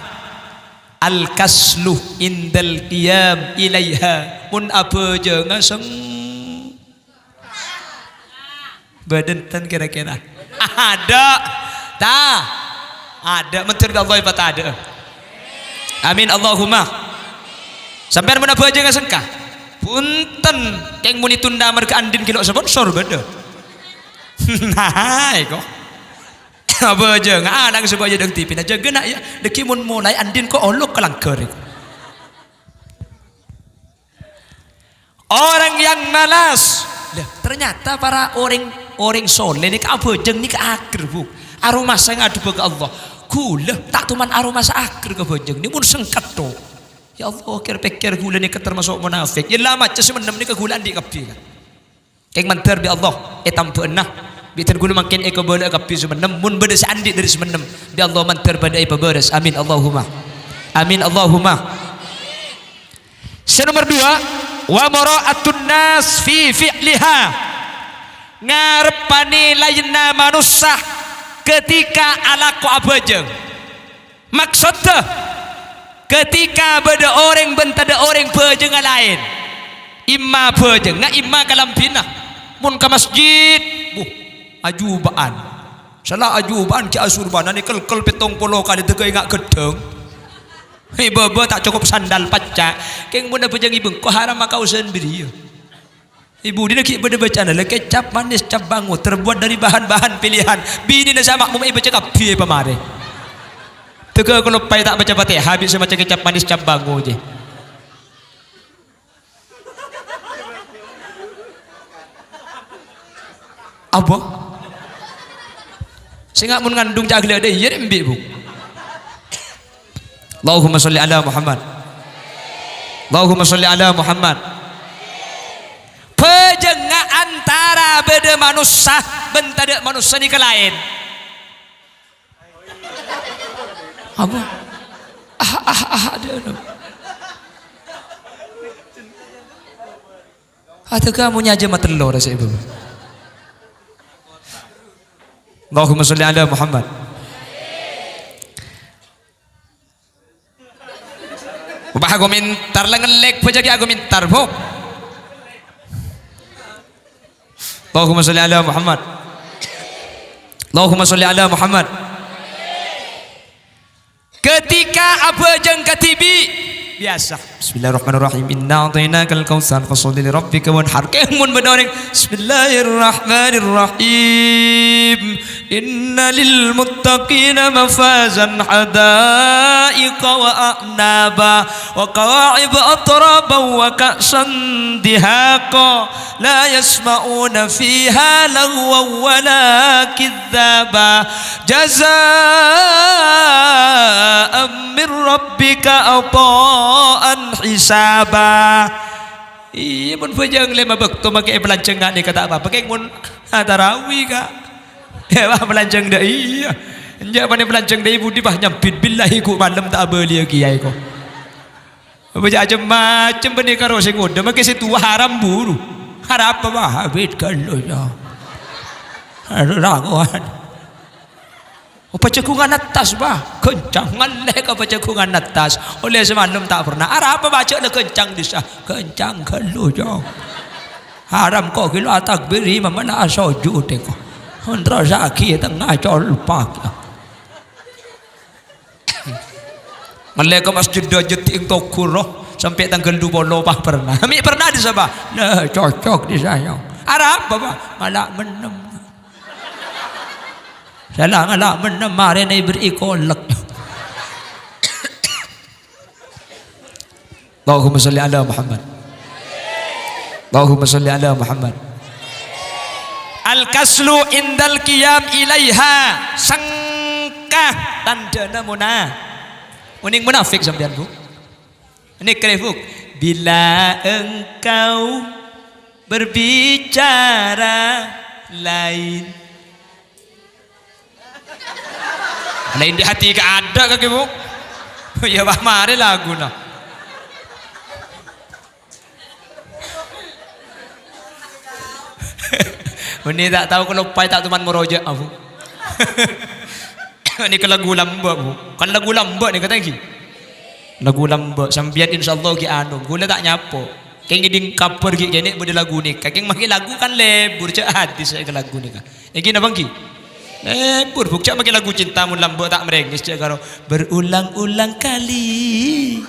al kaslu indal qiyam ilaiha mun apa je ngaseng badan tan kira-kira ada menteri Allah ibadah ada amin Allahumma Sampai mana aja nggak sengkah punten yang muni tunda mereka andin kilo sponsor beda. Nah kok apa aja nggak ada sebab aja deng tipin aja genak ya deki mun mulai andin kok olok kelangker. Orang yang malas, ternyata para orang soleh ni apa jeng ni ke akhir bu. Aroma saya ngadu ke Allah. Gula tak tuman aroma sa akhir ke bojeng ni mun sengkat to. Ya Allah kira-kira gula ni termasuk munafik. Ya lama cah menem ni ke gula andi kapi. Keng mantar bi Allah tampu enah. Bitar gula makin eko bola kapi semenem mun beda andi dari semenem. Bi Allah mantar pada ipa beres. Amin Allahumma. Amin Allahumma. Nomor 2, wa mara'atun nas fi fi'liha. Ngarepani lainna manusia ketika alaku abajeng. Maksudnya ketika beda orang bentada orang bajeng lain. Imma bajeng, nga imma kalampina. Mun ke masjid, ajubaan. Salah ajubaan ki asurban ni kel-kel petong polo kali tegay ngak gedeng. Bebe tak cukup sandal pacak. Keng mun bajeng ibeng ko haram makau sendiri. Ibu dia nak beda baca nak kecap manis cap bangu terbuat dari bahan-bahan pilihan. Bini nak sama mau baca kapi pemare. Tega kalau pai tak baca Fatihah habis macam kecap manis cap bangu je. Apa? Sehingga mun ngandung jagle ada ya rembe bu. Allahumma sholli ala Muhammad. Allahumma sholli ala Muhammad. Pejengah antara beda manusia bentada manusia ni ke lain. Apa? Ada. Atau kamu nyaja mata telur rasa ibu. Allahumma sholli ala Muhammad. Bah aku mintar lengelek pejagi aku mintar bu. Allahumma sholli ala Muhammad. Allahumma sholli ala Muhammad. Ketika apa jeng ketibi biasa. Bismillahirrahmanirrahim. Inna a'tainakal kautsar fasholli li rabbika wanhar. Kemun bedoring. Bismillahirrahmanirrahim. Inna lil muttaqina mafazan hadaiqa wa a'naba wa qawa'ib atraba wa ka'san dihaqa la yasma'una fiha lagwa wa la kidzaba jazaa'an min rabbika ataan hisaba. Iya mun pejang lema bekto make belanceng ni kata apa pakai mun tarawih ka ya bah belanceng dah iya enja pane belanceng dah ibu di bah nyampit billahi ku malam tak beli kiai ko baca macam benda karo sing udah make situ haram buru harap apa bah habis kalau ya raguan pacakungan atas bah kencang ngaleh ke pacakungan atas oleh semalam tak pernah arah apa baca le kencang disah kencang kalau jauh haram kok kilo takbiri mana sujud teko Andra zaki tengah col pak ngaleh ke masjid jeting tokuroh sampai tanggal 20 bah pernah kami pernah di Sabah nah cocok di saya arah apa bah malah menem salah ngalah menemari ni berikolak. Allahumma sholli ala Muhammad. Allahumma sholli ala Muhammad. Al-kaslu indal qiyam ilaiha sangkah tandana munah. Uning munafik sampean bu. Ini kerefuk. Bila engkau berbicara lain lain di hati ke ada kaki bu ya bah mari lagu nah ini tak tahu kalau pai tak teman merojak aku ini ke lagu lamba bu kan lagu lamba ni kata lagi lagu lamba sambian insyaallah ki anu gula tak nyapo keng ngiding kaper ki kene bode lagu ni keng maki lagu kan lebur cak hati saya ke lagu ni kan iki nabang ki lebur bukcak maki lagu cinta mun lamba tak merengis cak karo berulang-ulang kali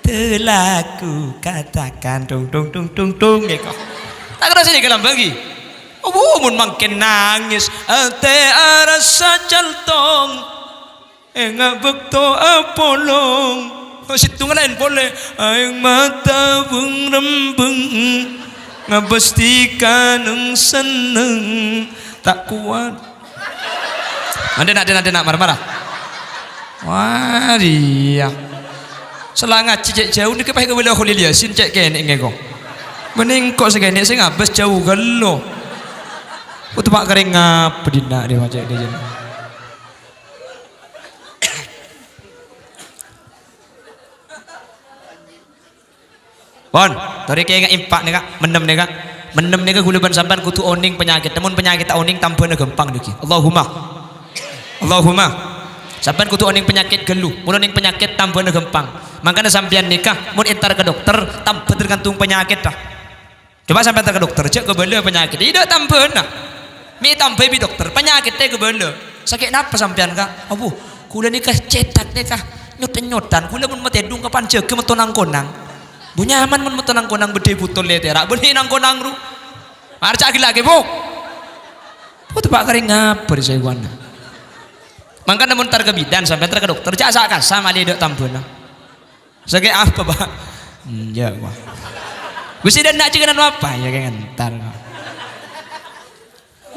telah ku katakan tung tung tung tung tung gitu. Tak kena sini kelam bagi. Oh, mun makin nangis ate arasa caltong enggak bekto apolong. Oh, situ ngalain boleh aing mata bung rembeng ngapastikan neng seneng tak kuat. Ada nak marah-marah. Wah dia selangat cicek jauh ni kepai ke bila Khalil Yasin cek kene ngeko mending kok segene sing ngabes jauh gelo utepak kering ngap dina dia macam dia Bon, dari kayak impak nih kak, menem nih kak guluban sampan kutu oning penyakit, namun penyakit oning tampun gampang nih. Allahumma, sampan kutu oning penyakit gelu, mun oning penyakit tampun gampang. Makanya sampian nikah, mun entar ke dokter, tampun tergantung penyakit dah. Coba sampai entar ke dokter, cek kebela penyakit, tidak tampun nah. Mi tampun bi dokter, penyakitnya kebela. Sakit apa sampian kak? Abu, kula nikah cetak nikah, nyot-nyotan, kula mun metedung kapan cek ke metonang konang. Bunyaman mun metonang konang bede butol letera benih nang konang ru marca lagi bu tepak kering ngapur saya wana mangka namun tar ke bidan sampai tar ke dokter jasa kan sama lidak tampuna sebagai apa pak ya wah gusi dan nak cekanan apa ya kayak ntar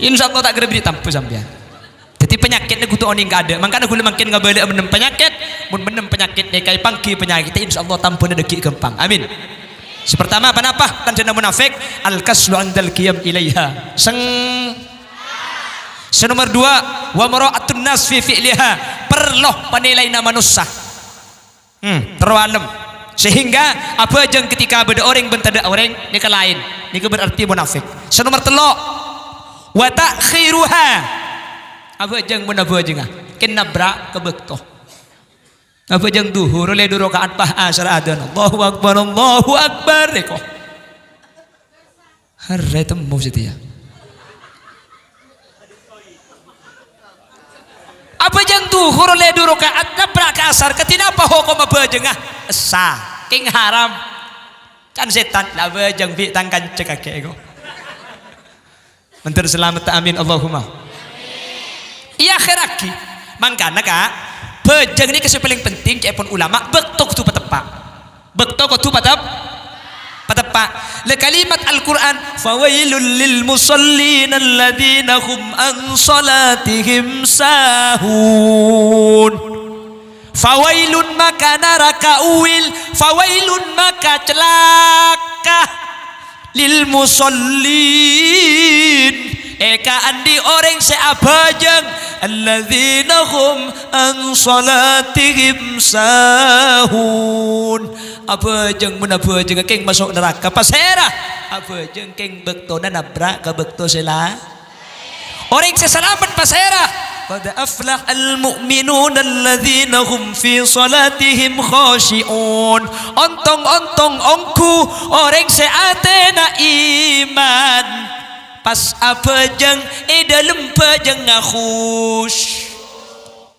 insya Allah tak kira beri tampu sampean jadi penyakitnya kutu oning gak ada makanya gue makin gak boleh menem penyakit mun menem penyakit kayak pangki penyakit insya Allah tampun deki gampang amin sepertama apa kan jana munafik al-kaslu andal qiyam ilaiha senomor dua wa mara'atun nas fi fi'liha perloh penilaian manusia terwalem sehingga apa jeng ketika beda orang bentada orang ini lain ini berarti munafik senomor telok wa ta'khiruha apa jeng mun apa jeng ken nabrak ke bekto apa jeng duhur le dua rakaat pa asar adan Allahu akbar reko harre temu situ ya apa jeng duhur le dua rakaat nabrak ke asar ketina apa hukum apa jeng sah king haram kan setan lah apa jeng bi tangkan cekake ko menter selamat amin Allahumma iya akhiraki mangkana kak bejeng ini kesempatan paling penting cepon ulama bektok tu patepak bektok tu patepak le kalimat Al-Quran fawailul lil musallin alladzina hum an salatihim sahun fawailun maka naraka uwil fawailun maka celaka lil musallin eka andi orang seabajeng alladzina hum an salatihim sahun abajeng mun abajeng keng masuk neraka pasera abajeng keng bektona nabrak ka bekto sela orang seselamat pasera qad aflah al mu'minun alladzina hum fi salatihim khashi'un ontong ongku orang seatena iman pas apa jeng dalam pejeng ngakhus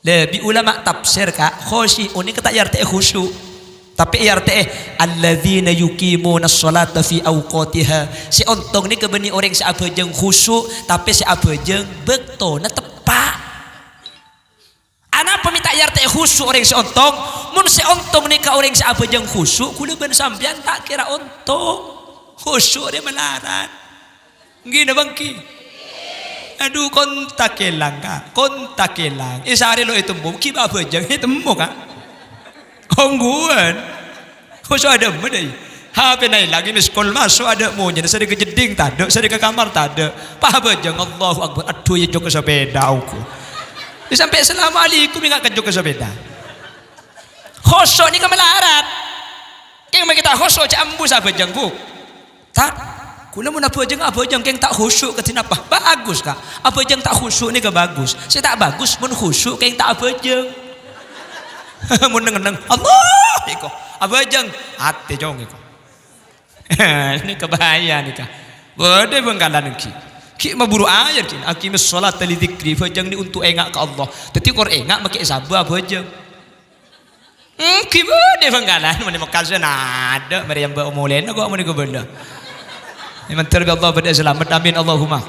lebih ulama tafsir kak khusyu ini kata arti khusyuk tapi arti alladzina yuqimuna sholata fi awqatiha si ontong ni kebeni orang si apa jeng khusyuk tapi si apa jeng bektona tepak ana peminta arti khusyuk orang si ontong mun si ontong ni ka orang si apa jeng khusyuk kula ben sampean tak kira ontong khusyuk dia melarat gini bangki aduh kontak kelang kak kontak kelang isari lo itu mau kiba apa jang itu mau kak ongguan khusus ada mana HP naik lagi miskol masuk ada mau jadi saya ke jeding tak ada saya ke kamar tak ada apa jang Allahu Akbar aduh ya jok sepeda aku sampai assalamualaikum ingat kan jok sepeda khusus ni kemelarat yang kita khusus jambu apa jang bu tak kula mun apa jeng keng tak khusyuk ketina apa bagus kak apa jeng tak khusyuk ni ke bagus saya tak bagus mun khusyuk keng tak apa jeng mun neng Allah iko apa jeng hati jong iko ini kebahaya nih kak bode bengkalan ki maburu ayat kin aqimis sholata li dzikri fa jeng ni untuk engak ke Allah dadi kor engak make sabar apa jeng Gimana banggalan mana makasih ada meriam beomolen kok mana kau benda. Menteri Allah pada selamat amin Allahumma.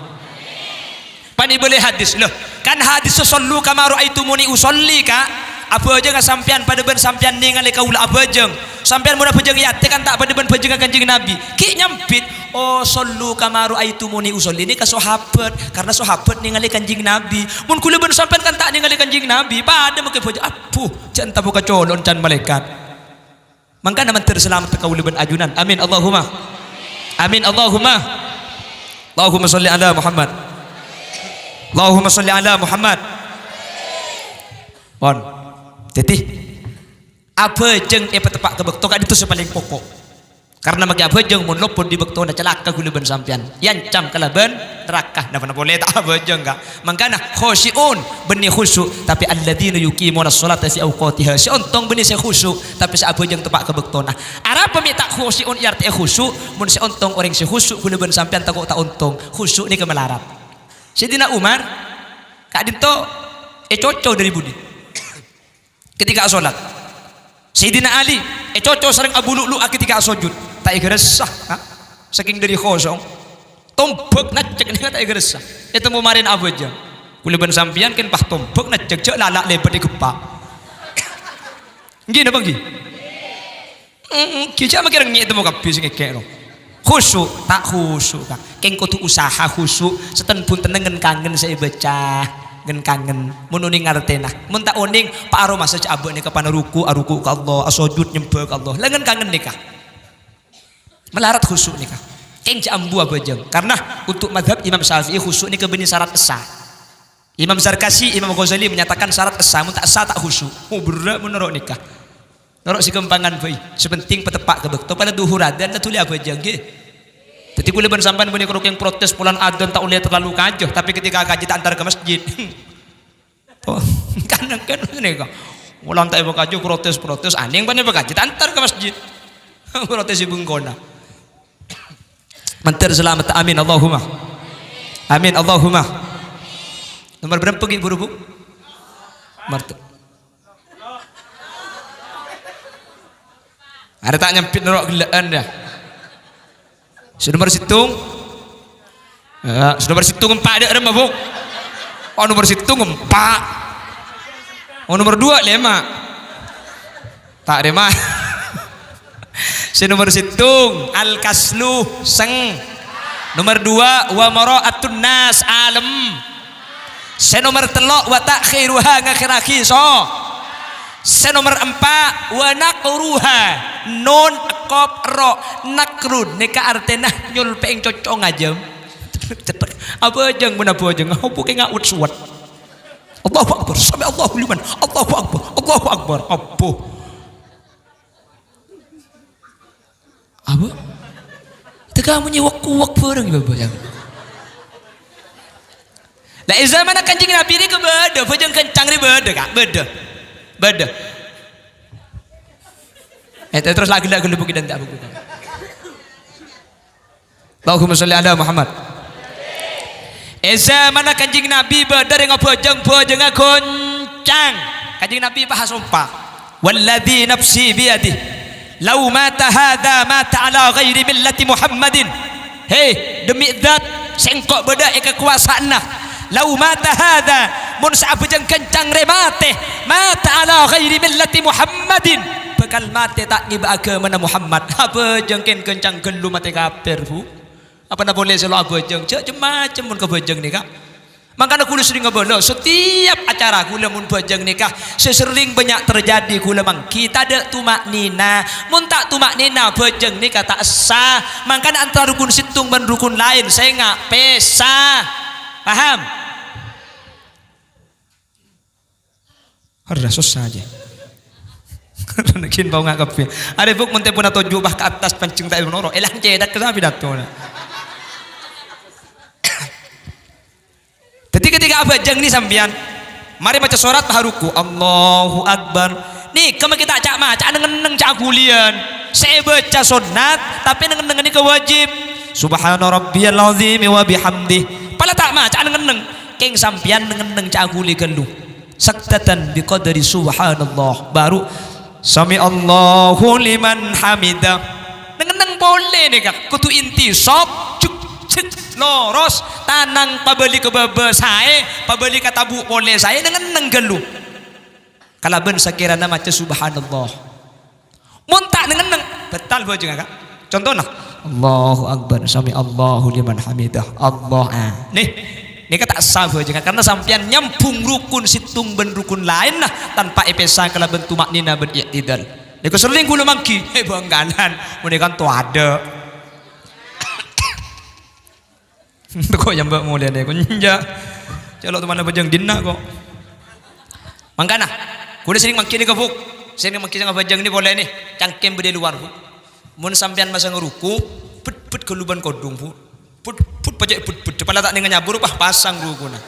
Pani boleh hadis loh. Kan hadis sallu kama raaitumuni usolli ka. Apa aja nggak sampean pada ben sampean ningali kaula apa aja. Sampean mun apa jeung ya teh kan tak pada ben pejeng kanjeng Nabi. Ki nyampit oh sallu kama raaitumuni usolli ini ka sahabat karena sahabat ningali kanjeng Nabi. Mun kula ben sampean kan tak ningali kanjeng Nabi pada make pejeng apuh can ta buka colon can malaikat. Mangkana menteri selamat kaula ben ajunan. Amin Allahumma. Amin Allahumma. Allahumma sholli ala Muhammad. Allahumma sholli ala Muhammad. Pon. Jadi apa jeng tepak ke bekto kan itu paling pokok. Karena magi apa jeng mun lopon di bekto na celaka kula ben sampean. Yancam kala ben neraka. Da boleh tak apa jeng ka. Mangkana khosyiun benih khusyuk tapi alladzina yuqimuna sholata fi awqatiha. Si ontong benih se khusyuk tapi sa apa jeng tepak ke bekto na. Arapa mi tak khosyiun arti khusyuk mun si ontong orang si khusyuk kula ben sampean takut tak ontong. Khusyuk ni kemelarat. Sayyidina Umar kak dinto cocok dari budi. Ketika sholat Sayyidina Ali cocok sering Abu Lu'lu' ketika sujud tak igeresah saking dari kosong tombok nacek ini tak igeresah itu mau marin apa aja kula ben sampian kan pah tombok nacek cek lalak lebat di kepak gini bang kita makanya ngi itu mau kapis ngekek lo khusyuk tak khusyuk kak keng kudu usaha khusyuk seten pun tenengen kangen saya baca gen kangen mun uning ngartena mun tak uning pak aroma saja abek nih kapan ruku aruku ke Allah asujud nyembah ke Allah lengan kangen nikah melarat khusyuk nikah keng jambu abajeng karena untuk madhab Imam Syafi'i khusyuk ini kebenih syarat esa Imam Zarkasi Imam Ghazali menyatakan syarat esa mun tak esa tak khusyuk berat menurut nikah norok si kempangan bayi sepenting petepak kebek pada duhur adan tak tuli abajeng ge. Jadi boleh bersampan punya keruk yang protes pulang adzan tak boleh terlalu kajah tapi ketika kaji tak antar ke masjid oh kan ini kok pulang tak ibu kajah protes aneh banyak kaji tak antar ke masjid protes ibu ngkona menteri selamat amin Allahumma amin Allahumma nomor berapa pergi buru-buru martu ada tak nyampit nerok gelaan dah sudah bersitung sudah bersitung empat ada remah bu oh nomor situng empat oh nomor dua lima tak ada mah si nomor situng al kaslu seng nomor dua wa mara'atun nas alam si nomor telok wa takhiruha ngakhiraki so si nomor empat wa naqruha non kop ro nakrun nika artena nyul peng cocok ngajam apa ajeng mun apa ajeng opo ke ngaut suwat Allahu akbar sami Allahu liman Allahu akbar apa itu kamu nyewak-wak bareng bapak yang lah zaman kanjeng Nabi ni ke beda bajeng kencang ni beda kak beda terus lagi lupa dan tak buku. Allahumma sholli ala Muhammad. Mana kanjeng Nabi badar yang bojeng goncang. Kanjeng Nabi bahas sumpah. Walladzi nafsi biyadih. Lau mata hadza mata ala ghairi millati Muhammadin. Hei, demi zat sengkok beda kekuasaan nah. Lau mata hadza mun saabujeng kencang remate mata ala ghairi millati Muhammadin. Bekal mati tak ngiba agama Muhammad apa jengken kencang gelu mati kafir bu apa nak boleh selalu apa jeng cek macam mun kebejeng nikah makanya kula sering ngobrol setiap acara kula mun bejeng nikah sesering banyak terjadi kula mang kita ada tumak nina mun tak tumak nina bejeng nikah tak sah makanya antara rukun situng dan rukun lain saya nggak pesah paham harus susah aja Nakin bau ngakap ya. Ada buk mentep pun atau jubah ke atas pancing tak menoro. Elang cedak ke sapi dato. Jadi ketika abajang ni sambian, mari baca surat paharuku. Allahu Akbar. Nih, kamu kita cak maca neng cak kulian. Saya baca sunat, tapi neng ni kewajib. Subhana rabbiyal azim wa bihamdih. Pala tak maca neng keng sampian neng cak kuli kelu. Saktatan biqadri subhanallah baru Sami Allahu liman hamidah. Neng boleh nih kak. Kutu inti sop cuk cuk loros tanang pabeli ke bebe saya, pabeli kata bu boleh saya neng gelu. Kalaben sakirana maca subhanallah. Muntak neng betal bojo kak. Contohnya Allahu Akbar, sami Allahu liman hamidah. Allah nih kata sah bojo karena sampean nyambung rukun situng ben rukun lain lah tanpa epesa kala bentu maknina ben i'tidal. Niku sering kula mangki bangganan mun kan tu ada. Kok nyambak mulai nih kunja. Celok teman bajang dina kok. Mangkana kula sering mangki ni kebuk. Sering mangki sang bajang ni boleh nih cangkem bede luar bu. Mun sampean masa ngeruku put keluban kodong bu. Put pajak put kepala tak dengan nyabur pah pasang rukuna.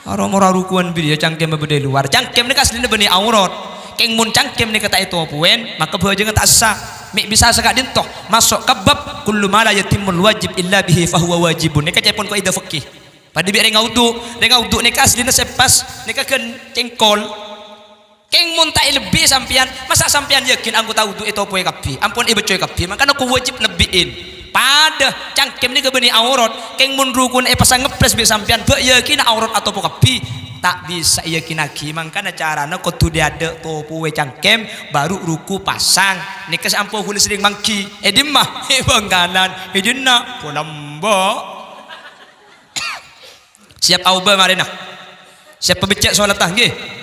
Ora rukuan bi dia cangkem bede luar. Cangkem ni kasline beni aurat. Keng mun cangkem ni kata itu apuen maka bajang tak sah. Mik bisa sekak dintoh masuk kabab kullu ma la yatimul wajib illa bihi fahuwa wajibun. Ni kacapun ko ida fikih. Padi bi renga wudu ni kasline sepas ni kaken cengkol. Keng mun tak lebih sampian masa sampian yakin anggota wudu itu poe kapi ampun ibe coy kapi maka aku wajib lebihin pada cangkem ni kebeni aurat keng mun rukun pasang ngepres bi sampian be yakin aurat atau po kapi tak bisa yakin lagi mangkana carana kudu diade to poe cangkem baru ruku pasang ni kes ampo hulu sering mangki edimah bangganan edina polambo siap auba marina siap pebecek salat nggih.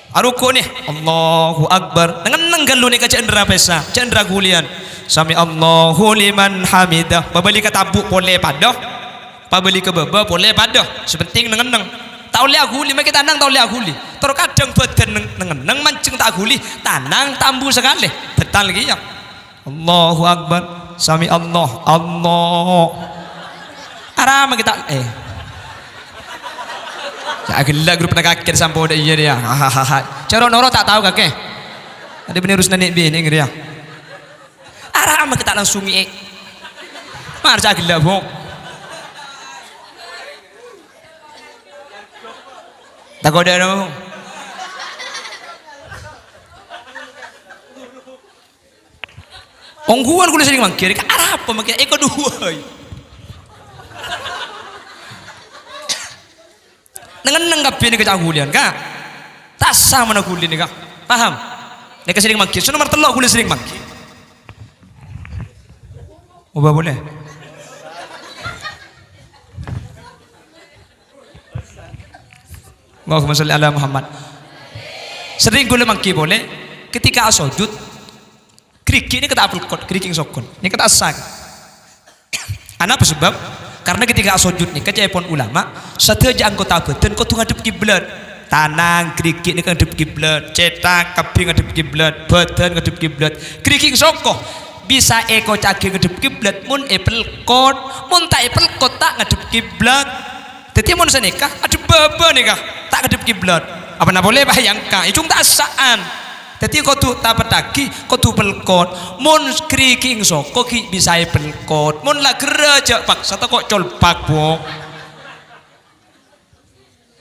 Aruku nih Allahu Akbar neng galu nih ke cendera pesa cendera gulian sami Allahu liman hamidah pabeli ke tabuk boleh padah pabeli ke bebe boleh padah sepenting neng tak boleh aguli mereka tanang tak boleh aguli terkadang badan neng mancing tak aguli tanang tambu sekali betal lagi ya Allahu Akbar sami Allah arama kita agak grup nak kakek sampai dah iya dia. Cara noro tak tahu kakek. Ada bener urus nenek bini dia. Arah ama kita langsung Mar agak lah bong. Tak kau dah nama. Ongguan kulis sering mangkir. Arah apa mangkir? Eko dua. Dengan kapi ni kecak gulian kak tak sama nak gulin ni kak paham ni sering mangki so nomor telok gulin sering mangki ubah boleh Allahumma sholli ala Muhammad sering gulin mangki boleh ketika sujud kriki ni kata apel kot kriking sokon ni kata asak apa sebab karena ketika sujud ni kecepon ulama sateja anggota badan kau tu ngadep kiblat tanang krikik ni ngadep kiblat cetak kapi ngadep kiblat badan ngadep kiblat kriking sokoh bisa eko cagi ngadep kiblat mun pelkot mun tak pelkot tak ngadep kiblat jadi mun senikah ada baba nikah tak ngadep kiblat apa nak boleh bayangkan itu tak asaan jadi kau tu tak petaki kau tu pelkot mun kriking soko ki bisa pelkot mun lah gereja pak satu kok colpak bo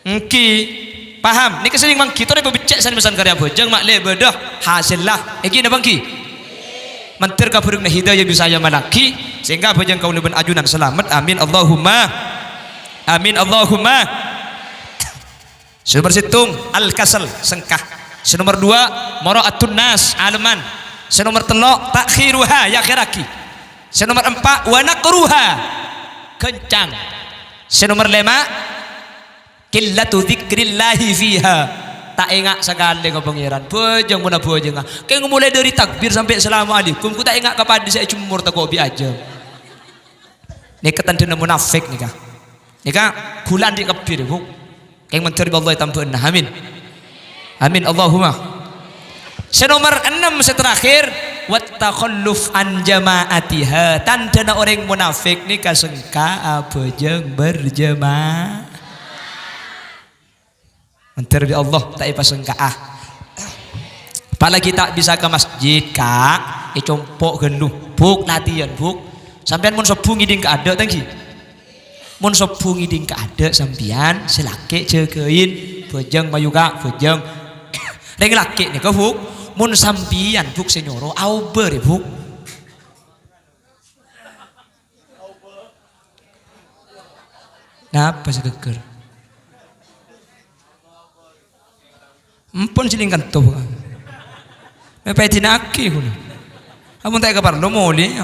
engki paham ni kesering mang kita ada becek sana pesan karya bojang mak le bedah hasil lah engki na bangki mentir ka burung hidayah bisa ya malaki sehingga bojang kau leben ajunan selamat amin Allahumma sumber situng al kasal sengkah senomor 2 maraatun nas alaman senomor 3 takhiruha ya khiraki senomor 4 wa naqruha kencang senomor 5 qillatu dzikrillahi fiha tak ingat sekali ke pangeran bojong mana bojong kayak mulai dari takbir sampai assalamualaikum ku tak ingat kepada saya cuma murtakobi aja ni ketandana munafik nikah bulan di kabir bu kayak menteri Allah tambahan amin Allahumma senomor 6 seterakhir wattakhalluf an jamaatiha tandana orang munafik ni kasengka abojeng berjemaah menteri Allah tak pasengka apalagi tak bisa ke masjid kak compok geluh buk latihan buk sampean mun sebu ngiding ke ada tangki mun sebu ngiding ke ada sampean selake cekein bojeng mayuka bojeng Reng laki nih Buk, mun sampian Buk senyoro au ber Buk. Napa segeger? Empun silingkan tuh. Mepai tinaki kuno. Amun tak kabar lo moli.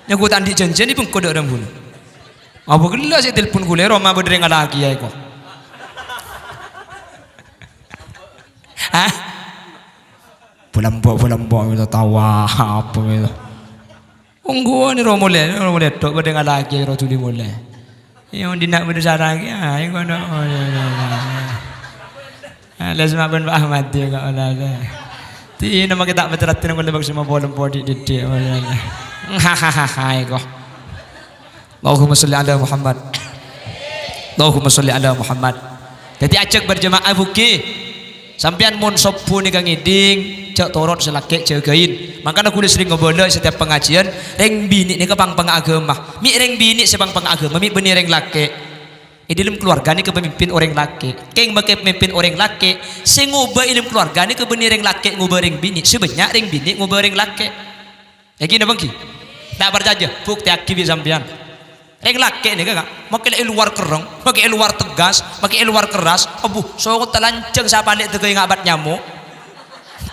Nyaku tandi janjian pun kode orang kuno. Apa gila sih telepon kule Roma berdering lagi ya kok. Hah? Pulang itu tawa apa itu. Ungguan ni romole tok berdeng lagi ro tuli mole. Yang dinak berdasar lagi yang kono. Lazima ben Ahmad dia kau lah. Ti nama kita berterat dengan lebak semua bolong body dia. Hahaha kau. Allahumma sholli ala Muhammad. Allahumma sholli ala Muhammad. Jadi ajak berjemaah buki. Sampian mun sopu ni kang iding, cak torot selakek jagain. Makanya aku sering ngobrol setiap pengajian, reng bini ni kepang pengagama. Mi reng bini sebang pengagama, mi benih reng laki. Di dalam keluarga ni kepemimpin orang laki. Keng make pemimpin orang laki, sing ngubah dalam keluarga ni kebenih reng laki ngubah reng bini. Sebanyak reng bini ngubah reng laki. Ya gini bang ki. Tak berjajah, buk tiaki bi sampian. Reng laki ni kan, makai luar kereng, makai luar tegas, makai luar keras. Abu, so aku telanceng siapa nek tegay ngabat nyamuk.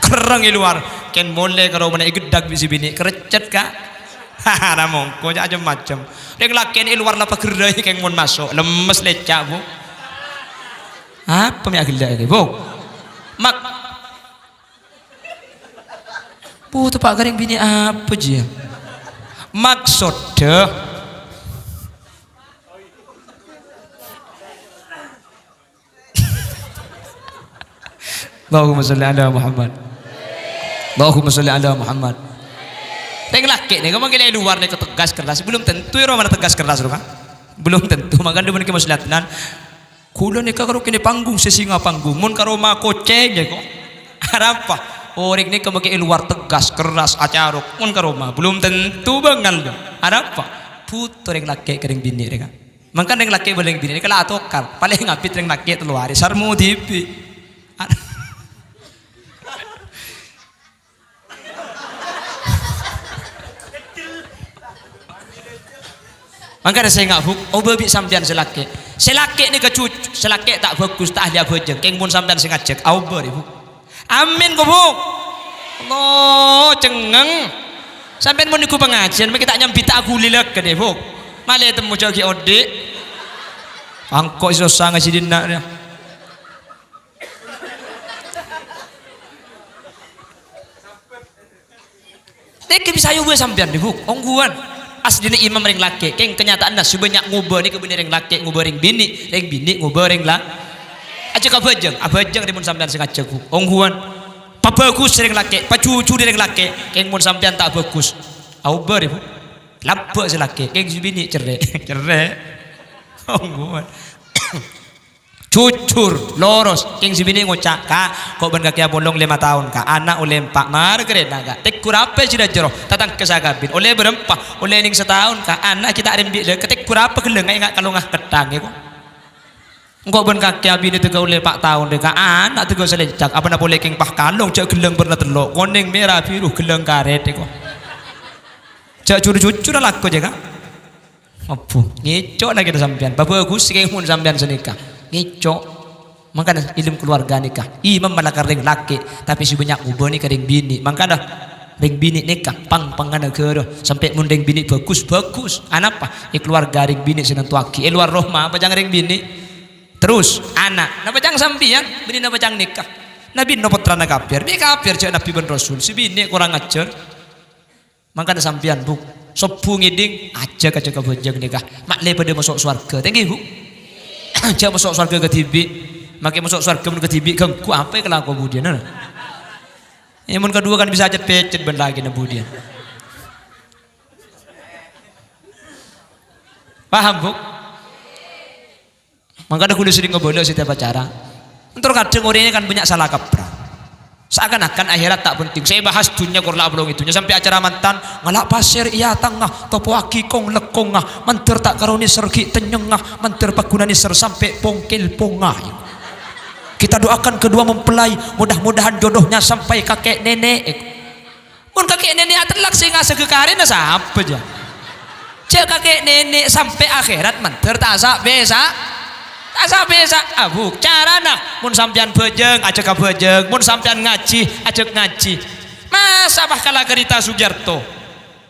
Kereng luar, ken mole kalau mana gedag bisi bini, kerecet kak. Hahaha, mongko aja macam. Reng laki ni luar lapa gerai keng mon masuk, lemes lecak bu. Apa mi agil lagi bu? Mak, bu tu pak kering bini apa je? Maksud deh. Allahumma sholli ala Muhammad. Allahumma sholli ala Muhammad. Reng laki ni kamu kira luar ni ketegas keras belum tentu ya mana tegas keras kan? Belum tentu makanya dia mesti lihatnan. Kulo ni karo kini panggung sesinga panggung mun karo ma koceng je kok. Apa? Orang ni kamu kira luar tegas keras acaruk mun karo ma belum tentu bangal do. Apa? Putu reng laki kering bini reng. Mangkan reng laki boleh bini kalau atokar paling ngapit reng laki teluari sarmu dipi. Makanya saya nggak buk, oh babi sampean selaki ni kecucu, selaki tak bagus tak ahli abojeng, keng pun sampean sing ngajak, oh beri buk, amin kok buk, Allah cengeng, sampean mau niku pengajian, mereka tak nyambi tak aku lilek ke deh buk, malah temu jogi ode, angkok susah ngasih dina dia, dek bisa yuk sampean deh buk, ongguan. Aslinya imam ring laki, keng kenyataan dah sebanyak ngubah ni kebenar ring laki, ngubah ring bini ngubah ring lah. Aja abajang di mun sampean sing ajak ku. Ongguan, pa bagus ring laki, pa cucu ring laki, keng mun sampean tak bagus. Au ber ibu, labak si laki, keng si bini cerek, Ongguan. Cucur, loros, keng si bini ngocak kak, kok ben kaki bolong 5 tahun kak, anak oleh 4 mar kerena kak, tek kurape sudah jero, tatang kesagabin, oleh berempah, oleh ning setahun kak, anak kita ada bilik, ketek kurape geleng, ingat kalau ngah ketang ya kok, kok ben kaki abin itu oleh 4 tahun deh kak, anak tu selecak, apa nak boleh keng pah kalong, cak geleng pernah telok, kuning merah biru geleng karet ya kok, cak cucu dah laku je kak, apa, ngecok lagi dah sampean, bagus keng mun sampean senikah. Ngicok makanya ilmu keluarga nikah imam malah kering laki tapi si banyak ubah ni kering bini makanya ring bini nikah pang-pangan negara sampai mundeng bini bagus anak apa keluarga ring bini senang tuaki luar rohma apa jangan ring bini terus anak napa jangan sampian bini napa jangan nikah nabi no putra na kafir dia kafir cak nabi ben rasul si bini kurang ajar makanya sampian bu sopu ngiding aja ke bojeng nikah maklai pada masuk surga thank you bu. Jangan masuk surga ke TV, makai masuk surga ke TV, ganggu apa yang kelaku kemudian? Yang kedua kan bisa aja pecet ben lagi kemudian. Paham bu? Makanya aku sering ngobrol setiap acara. Untuk kadang orang ini kan banyak salah kaprah. Seakan-akan akhirat tak penting. Saya bahas dunia kurla belum itunya sampai acara mantan ngalak pasir iya tangah topo aki kong lekongah manter tak karuni sergi tenyengah manter pagunani ser sampai pongkil pongah Kita doakan kedua mempelai, mudah-mudahan jodohnya sampai kakek nenek. Mun kakek nenek atelak sing asa kekarin siapa aja. Cek kakek nenek sampai akhirat manter tak besa. Tak besa. Abuk carana mun sampean bejeng ajak ka bejeng, mun sampean ngaji ajak ngaji. Masa bah kala cerita Sugiarto.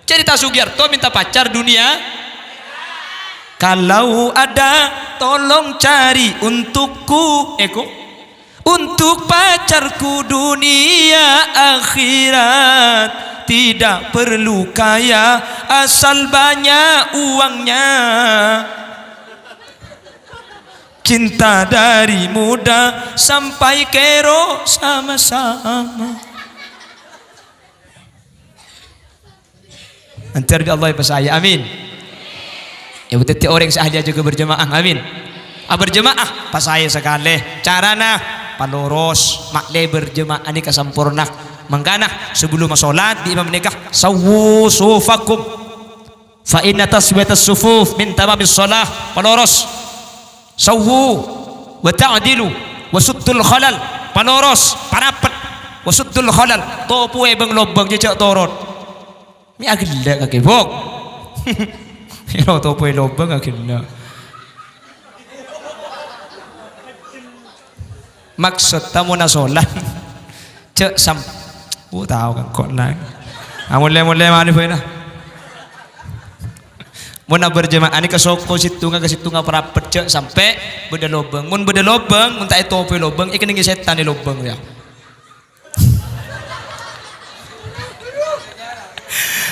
Cerita Sugiarto minta pacar dunia. Kalau ada tolong cari untukku untuk pacarku dunia akhirat, tidak perlu kaya asal banyak uangnya, cinta dari muda sampai kero sama-sama. Antar Allah ya saya, amin. Ya betul orang sahaya juga berjemaah, amin. Berjemaah pas saya sekali carana panoros makle berjemaah ini kesampurna mangkana sebelum sholat di imam nikah sawu sufakum fa inna taswiyatas sufuf min tamamis shalah. Panoros sawu wa ta'dilu wa suddul khalal. Panoros parapet wa suddul khalal topu bang lobang jejak torot mi agila kakebok. Ilo topu lobang agila. Maksud tamu nasolan cek sam tahu kan kok lain mulai mana pun lah mun berjemaah ini ke soko situ nggak perapet cek sampai beda lobeng mun beda lobeng mun tak itu apa lobeng ikan ini setan di lobeng ya.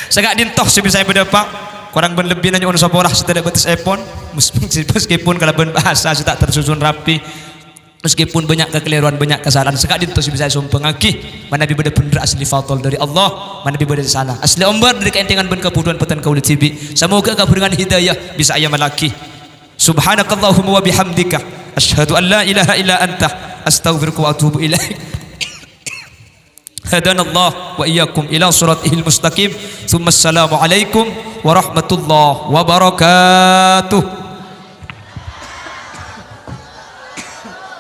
Segak dintoh sebisa beda pak kurang berlebih nanya orang saporah setelah batas epon meskipun kalau bahasa tak tersusun rapi, meskipun banyak kekeliruan, banyak kesalahan, sekali itu bisa sumpah ngaki mana bi beda bener asli fatul dari Allah, mana bi beda salah asli ombar dari keentengan ben kepuduan petan kaulit sibi. Semoga kaburingan hidayah bisa ayam laki. Subhanakallahumma wa bihamdika asyhadu an la ilaha illa anta astaghfiruka wa atubu ilaik. Hadanallah wa iyyakum ila siratihil mustaqim. Tsumma assalamu alaikum warahmatullahi wabarakatuh.